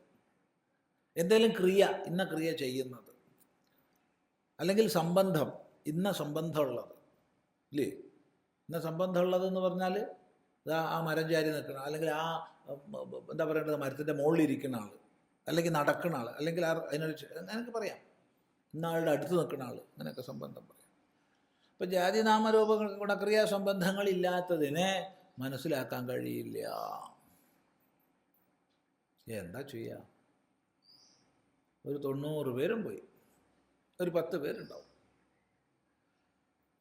എന്തെങ്കിലും ക്രിയ ഇന്ന ക്രിയ ചെയ്യുന്നത്, അല്ലെങ്കിൽ സംബന്ധം ഇന്ന സംബന്ധമുള്ളത് ഇല്ലേ? ഇന്ന സംബന്ധമുള്ളതെന്ന് പറഞ്ഞാൽ ആ മരം ചാരി നിൽക്കുന്ന, അല്ലെങ്കിൽ ആ എന്താ പറയേണ്ടത്, മരത്തിൻ്റെ മുകളിലിരിക്കുന്ന ആൾ, അല്ലെങ്കിൽ നടക്കുന്ന ആൾ, അല്ലെങ്കിൽ അതിനൊക്കെ പറയാം ഇന്ന ആളുടെ അടുത്ത് നിൽക്കുന്ന ആൾ, അങ്ങനെയൊക്കെ സംബന്ധം പറയാം. ഇപ്പം ജാതി നാമരൂപ ഗുണക്രിയാ സംബന്ധങ്ങളില്ലാത്തതിനെ മനസ്സിലാക്കാൻ കഴിയില്ല. എന്താ ചെയ്യുക? ഒരു 90 പേരും പോയി, ഒരു 10 പേരുണ്ടാവും.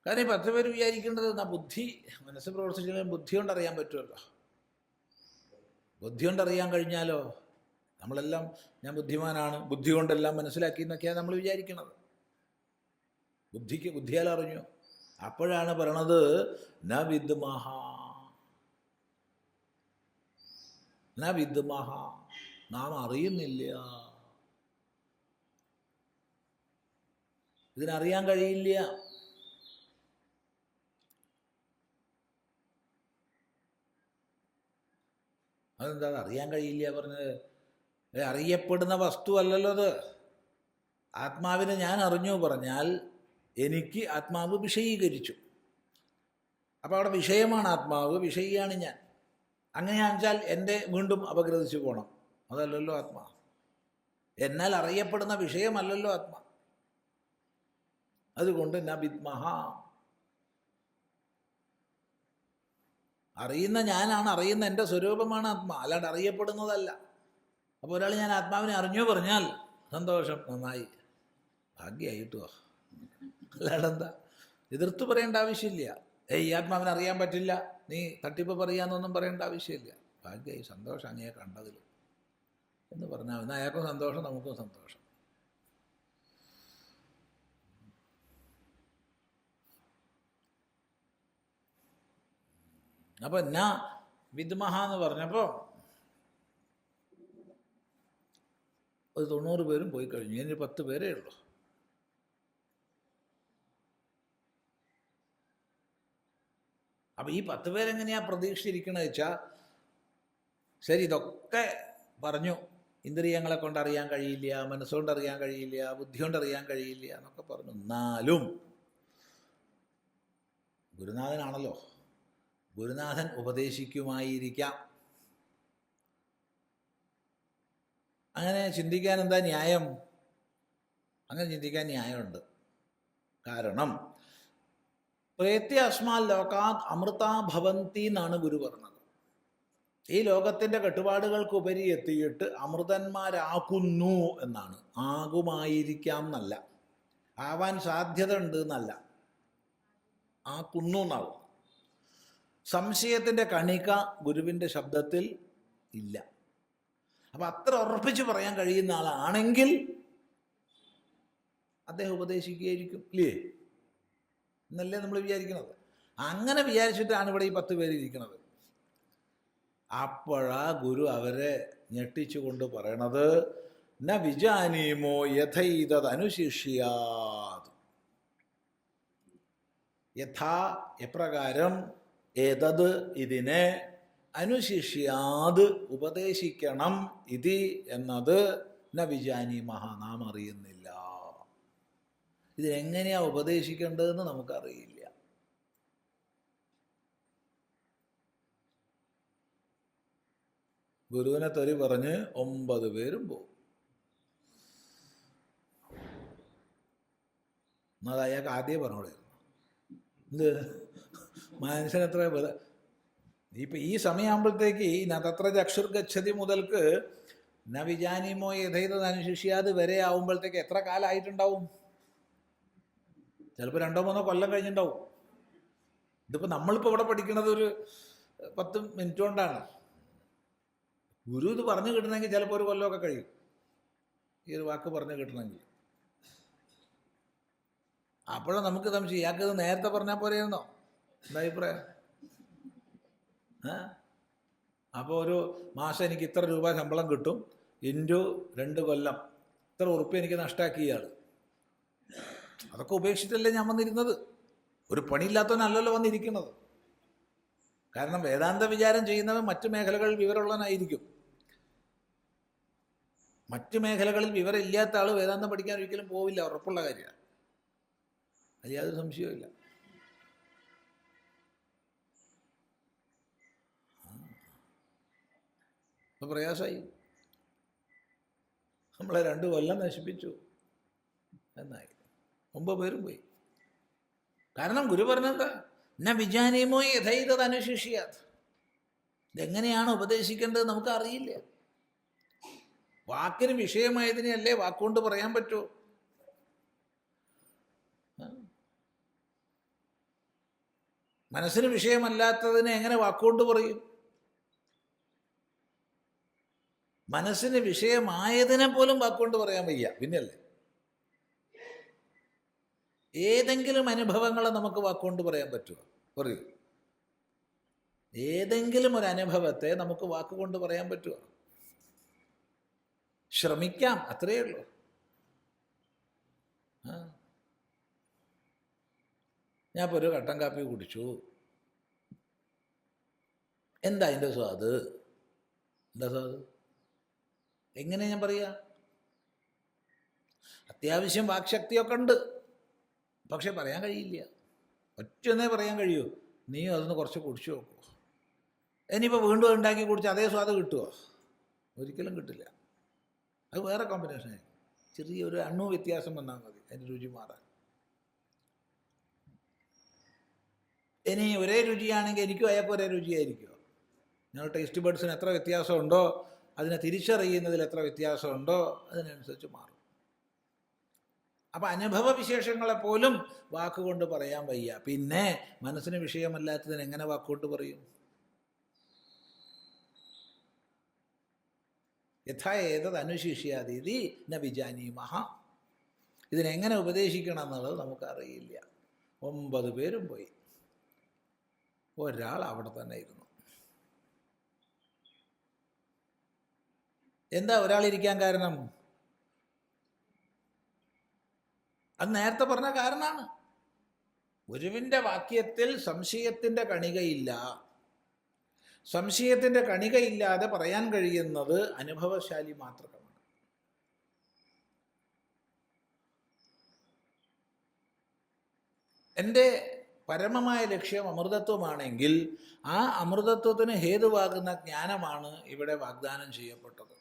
കാരണം ഈ 10 പേര് വിചാരിക്കേണ്ടത് എന്നാ ബുദ്ധി, മനസ്സ് പ്രവർത്തിച്ചാലും ബുദ്ധി കൊണ്ട് അറിയാൻ പറ്റുമല്ലോ. ബുദ്ധി കൊണ്ട് അറിയാൻ കഴിഞ്ഞാലോ നമ്മളെല്ലാം ഞാൻ ബുദ്ധിമാനാണ്, ബുദ്ധി കൊണ്ടെല്ലാം മനസ്സിലാക്കി എന്നൊക്കെയാണ് നമ്മൾ വിചാരിക്കുന്നത്. ബുദ്ധിയാൽ അറിഞ്ഞു. അപ്പോഴാണ് പറയണത് ന വിദ്മഹ, ന വിദ്മഹ, നാം അറിയുന്നില്ല, ഇതിനറിയാൻ കഴിയില്ല. അതെന്താ അറിയാൻ കഴിയില്ല പറഞ്ഞത്? അറിയപ്പെടുന്ന വസ്തു അല്ലല്ലോ അത്. ആത്മാവിനെ ഞാൻ അറിഞ്ഞു പറഞ്ഞാൽ എനിക്ക് ആത്മാവ് വിഷയീകരിച്ചു. അപ്പോൾ അവിടെ വിഷയമാണ് ആത്മാവ്, വിഷയിയാണ് ഞാൻ. അങ്ങനെയാണെച്ചാൽ എൻ്റെ വീണ്ടും അപഗ്രഥിച്ചു പോകണം. അതല്ലല്ലോ ആത്മാ. എന്നാൽ അറിയപ്പെടുന്ന വിഷയമല്ലല്ലോ ആത്മാ. അതുകൊണ്ട് ന വിദ്മഹ, അറിയുന്ന ഞാനാണ്, അറിയുന്ന എൻ്റെ സ്വരൂപമാണ് ആത്മാ, അല്ലാണ്ട് അറിയപ്പെടുന്നതല്ല. അപ്പോൾ ഒരാൾ ഞാൻ ആത്മാവിനെ അറിഞ്ഞു പറഞ്ഞാൽ സന്തോഷം, നന്നായി, ഭാഗ്യമായിട്ടോ, അല്ലാണ്ടെന്താ എതിർത്ത് പറയേണ്ട ആവശ്യമില്ല. ഈ ആത്മാവിനെ അറിയാൻ പറ്റില്ല, നീ തട്ടിപ്പ് പറയാന്നൊന്നും പറയേണ്ട ആവശ്യമില്ല. ഭാഗ്യമായി, സന്തോഷം അങ്ങയെ കണ്ടതിൽ എന്ന് പറഞ്ഞാൽ എന്നാൽ അയാൾക്കും സന്തോഷം, നമുക്കും സന്തോഷം. അപ്പോൾ എന്നാ വിദ്മഹ എന്ന് പറഞ്ഞപ്പോൾ ഒരു 90 പേരും പോയി കഴിഞ്ഞു. ഇനി 10 പേരേ ഉള്ളൂ. അപ്പം ഈ 10 പേരെങ്ങനെയാ പ്രതീക്ഷിച്ചിരിക്കണമെന്ന് വെച്ചാൽ, ശരി ഇതൊക്കെ പറഞ്ഞു, ഇന്ദ്രിയങ്ങളെ കൊണ്ട് അറിയാൻ കഴിയില്ല, മനസ്സുകൊണ്ട് അറിയാൻ കഴിയില്ല, ബുദ്ധി കൊണ്ട് അറിയാൻ കഴിയില്ല എന്നൊക്കെ പറഞ്ഞു. എന്നാലും ഗുരുനാഥനാണല്ലോ, ഗുരുനാഥൻ ഉപദേശിക്കുമായിരിക്കാം. അങ്ങനെ ചിന്തിക്കാൻ എന്താ ന്യായം? അങ്ങനെ ചിന്തിക്കാൻ ന്യായമുണ്ട്. കാരണം പ്രേത്യ അസ്മാൽ ലോകാത് അമൃതാ ഭവന്തി എന്നാണ് ഗുരു പറഞ്ഞത്. ഈ ലോകത്തിൻ്റെ കെട്ടുപാടുകൾക്കുപരി എത്തിയിട്ട് അമൃതന്മാരാക്കുന്നു എന്നാണ്. ആകുമായിരിക്കാം എന്നല്ല, ആവാൻ സാധ്യത ഉണ്ട് എന്നല്ല, ആക്കുന്നു എന്നാവും. സംശയത്തിൻ്റെ കണിക ഗുരുവിൻ്റെ ശബ്ദത്തിൽ ഇല്ല. അപ്പം അത്ര ഉറപ്പിച്ച് പറയാൻ കഴിയുന്ന ആളാണെങ്കിൽ അദ്ദേഹം ഉപദേശിക്കുകയായിരിക്കും, ഇല്ലേ എന്നല്ലേ നമ്മൾ വിചാരിക്കുന്നത്. അങ്ങനെ വിചാരിച്ചിട്ടാണ് ഇവിടെ ഈ 10 പേര് ഇരിക്കുന്നത്. അപ്പോഴാ ഗുരു അവരെ ഞെട്ടിച്ചുകൊണ്ട് പറയണത്, ന വിജാനീമോ യഥൈതത് അനുശിഷ്യാത്. യഥാ എപ്രകാരം, ഏതത് ഇതിനെ, അനുശിഷ്യാത് ഉപദേശിക്കണം, ഇതി എന്നത്, ന വിജാനീമഹ നാം അറിയുന്നില്ല. ഇതിനെങ്ങനെയാ ഉപദേശിക്കേണ്ടതെന്ന് നമുക്കറിയില്ല. ഗുരുവിനെ തെറി പറഞ്ഞ് 9 പേരും പോകും. എന്നാൽ അയാൾക്ക് ആദ്യം പറഞ്ഞോളായിരുന്നു, ഇത് മനുഷ്യനെത്ര ഇപ്പം ഈ സമയമാകുമ്പോഴത്തേക്ക് ഈ നതത്ര ചക്ഷുർ ഗച്ഛതി മുതൽക്ക് ന വിജാനീമോ യഥൈതത് അനുശിഷ്യാത് വരെ ആവുമ്പോഴത്തേക്ക് എത്ര കാലമായിട്ടുണ്ടാവും? ചിലപ്പോൾ 2-3 കൊല്ലം കഴിഞ്ഞിട്ടുണ്ടാവും. ഇതിപ്പോൾ നമ്മളിപ്പോൾ ഇവിടെ പഠിക്കുന്നത് ഒരു 10 മിനിറ്റ് കൊണ്ടാണ്. ഗുരു ഇത് പറഞ്ഞു കിട്ടണമെങ്കിൽ ചിലപ്പോൾ 1 കൊല്ലമൊക്കെ കഴിയും, ഈ ഒരു വാക്ക് പറഞ്ഞു കിട്ടണമെങ്കിൽ. അപ്പോഴും നമുക്ക് സംശയം, ഇയാൾക്ക് ഇത് നേരത്തെ പറഞ്ഞാൽ പോരെയെന്നോ? എന്താ അഭിപ്രായം? അപ്പോൾ ഒരു മാസം എനിക്ക് ഇത്ര രൂപ ശമ്പളം കിട്ടും, ഇൻറ്റു 2 കൊല്ലം, ഇത്ര ഉറുപ്പ്യ എനിക്ക് നഷ്ടമാക്കി ഇയാൾ. അതൊക്കെ ഉപേക്ഷിച്ചല്ലേ ഞാൻ വന്നിരുന്നത്. ഒരു പണിയില്ലാത്തവനല്ലല്ലോ വന്നിരിക്കുന്നത്. കാരണം വേദാന്ത വിചാരം ചെയ്യുന്നവൻ മറ്റു മേഖലകളിൽ വിവരമുള്ളവനായിരിക്കും. മറ്റു മേഖലകളിൽ വിവരമില്ലാത്ത ആൾ വേദാന്തം പഠിക്കാൻ ഒരിക്കലും പോവില്ല, ഉറപ്പുള്ള കാര്യമാണ്. അത് യാതൊരു സംശയവുമില്ല. അപ്പോൾ പ്രയാസമായി, നമ്മളെ 2 കൊല്ലം നശിപ്പിച്ചു എന്നായി. 9 പേരും പോയി. കാരണം ഗുരു പറഞ്ഞെന്താ, ന വിജാനീമോ യഥൈതത് അനുശിഷ്യാത്. ഇതെങ്ങനെയാണ് ഉപദേശിക്കേണ്ടത് നമുക്കറിയില്ല. വാക്കിന് വിഷയമായതിനെയല്ലേ വാക്കുകൊണ്ട് പറയാൻ പറ്റൂ. മനസ്സിന് വിഷയമല്ലാത്തതിനെ എങ്ങനെ വാക്കുകൊണ്ട് പറയും? മനസ്സിന് വിഷയമായതിനെ പോലും വാക്കുകൊണ്ട് പറയാൻ വയ്യ, പിന്നല്ലേ. ഏതെങ്കിലും അനുഭവങ്ങളെ നമുക്ക് വാക്കുകൊണ്ട് പറയാൻ പറ്റുമോ? പറയൂ. ഏതെങ്കിലും ഒരു അനുഭവത്തെ നമുക്ക് വാക്കുകൊണ്ട് പറയാൻ പറ്റുമോ? ശ്രമിക്കാം, അത്രയേ ഉള്ളൂ. ഞാൻ ഇപ്പോൾ ഒരു കട്ടൻ കാപ്പി കുടിച്ചു, എന്താ അതിൻ്റെ സ്വാദ്? എന്താ സ്വാദ്? എങ്ങനെ ഞാൻ പറയുക? അത്യാവശ്യം വാക്ശക്തിയൊക്കെ ഉണ്ട്, പക്ഷെ പറയാൻ കഴിയില്ല. ഒറ്റൊന്നേ പറയാൻ കഴിയൂ, നീയും അതൊന്ന് കുറച്ച് കുടിച്ചു നോക്കൂ. ഇനിയിപ്പോൾ വീണ്ടും ഉണ്ടാക്കി കുടിച്ച് അതേ സ്വാദ് കിട്ടുമോ? ഒരിക്കലും കിട്ടില്ല. അത് വേറെ കോമ്പിനേഷനായി, ചെറിയൊരു അണു വ്യത്യാസം വന്നാൽ മതി അതിൻ്റെ രുചി മാറാൻ. ഇനി ഒരേ രുചിയാണെങ്കിൽ എനിക്കും അയാൾക്ക് ഒരേ രുചിയായിരിക്കുമോ? ഞങ്ങൾ ടേസ്റ്റ് ബഡ്സിന് എത്ര വ്യത്യാസമുണ്ടോ, അതിനെ തിരിച്ചറിയുന്നതിൽ എത്ര വ്യത്യാസമുണ്ടോ, അതിനനുസരിച്ച് മാറും. അപ്പം അനുഭവ വിശേഷങ്ങളെപ്പോലും വാക്കുകൊണ്ട് പറയാൻ വയ്യ, പിന്നെ മനസ്സിന് വിഷയമല്ലാത്തതിന് എങ്ങനെ വാക്കുകൊണ്ട് പറയും? യഥാ ഏതത് അനുശിഷ്യാതീതി ന വിജാനീമഹ. ഇതിനെങ്ങനെ ഉപദേശിക്കണം എന്നുള്ളത് നമുക്കറിയില്ല. 9 പേരും പോയി, ഒരാൾ അവിടെ തന്നെ ഇരുന്നു. എന്താ ഒരാളിരിക്കാൻ കാരണം? അത് നേരത്തെ പറഞ്ഞ കാരണമാണ്. ഗുരുവിൻ്റെ വാക്യത്തിൽ സംശയത്തിൻ്റെ കണികയില്ല. സംശയത്തിൻ്റെ കണികയില്ലാതെ പറയാൻ കഴിയുന്നത് അനുഭവശാലി മാത്രമാണ്. എൻ്റെ പരമമായ ലക്ഷ്യം അമൃതത്വമാണെങ്കിൽ ആ അമൃതത്വത്തിന് ഹേതുവാകുന്ന ജ്ഞാനമാണ് ഇവിടെ വാഗ്ദാനം ചെയ്യപ്പെട്ടത്.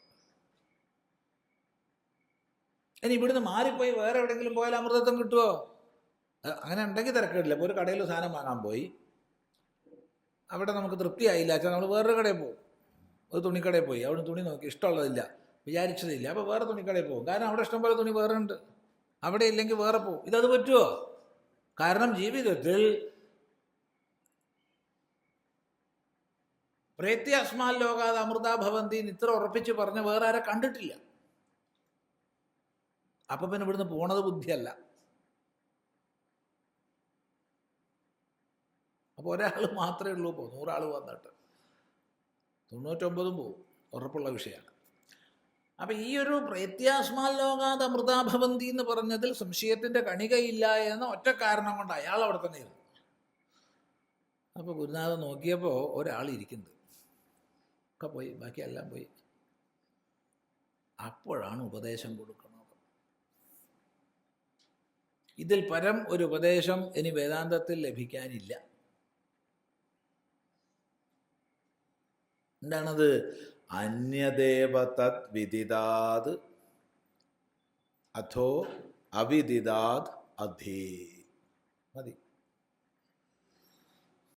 ഇനി ഇവിടുന്ന് മാറിപ്പോയി വേറെ എവിടെയെങ്കിലും പോയാൽ അമൃതത്വം കിട്ടുമോ? അങ്ങനെ ഉണ്ടെങ്കിൽ തിരക്കിടില്ല. ഇപ്പോൾ ഒരു കടയിൽ സാധനം വാങ്ങാൻ പോയി, അവിടെ നമുക്ക് തൃപ്തിയായില്ല വെച്ചാൽ നമ്മൾ വേറൊരു കടയിൽ പോകും. ഒരു തുണിക്കടയിൽ പോയി, അവിടെ തുണി നോക്കി ഇഷ്ടമുള്ളതില്ല, വിചാരിച്ചതില്ല, അപ്പോൾ വേറെ തുണിക്കടയിൽ പോകും. കാരണം അവിടെ ഇഷ്ടംപോലെ തുണി വേറെ ഉണ്ട്, അവിടെ ഇല്ലെങ്കിൽ വേറെ പോകും. ഇതത് പറ്റുമോ? കാരണം ജീവിതത്തിൽ പ്രേത്യാസ്മാൽ ലോകാത് അമൃതാ ഭവന്തി ഇത്ര ഉറപ്പിച്ച് പറഞ്ഞ് വേറെ ആരെ കണ്ടിട്ടില്ല. അപ്പം പിന്നെ ഇവിടുന്ന് പോണത് ബുദ്ധിയല്ല. അപ്പോൾ ഒരാൾ മാത്രമേ ഉള്ളൂ പോകും, 100 ആൾ വന്നിട്ട് 99 പോവും, ഉറപ്പുള്ള വിഷയമാണ്. അപ്പം ഈ ഒരു പ്രേത്യാസ്മാൽ ലോകാത് അമൃതാ ഭവന്തി എന്ന് പറഞ്ഞതിൽ സംശയത്തിൻ്റെ കണികയില്ല എന്ന ഒറ്റ കാരണം കൊണ്ട് അയാൾ അവിടെ തന്നെ ഇരുന്നു. അപ്പോൾ ഗുരുനാഥൻ നോക്കിയപ്പോൾ ഒരാളിരിക്കുന്നത് ഒക്കെ പോയി, ബാക്കിയെല്ലാം പോയി. അപ്പോഴാണ് ഉപദേശം കൊടുക്കുന്നത്. ഇതിൽ പരം ഒരു ഉപദേശം ഇനി വേദാന്തത്തിൽ ലഭിക്കാനില്ല. എന്താണത്? അന്യദേവ തദ് വിദിതാത് അഥോ അവിദിതാത് അധേ. മതി.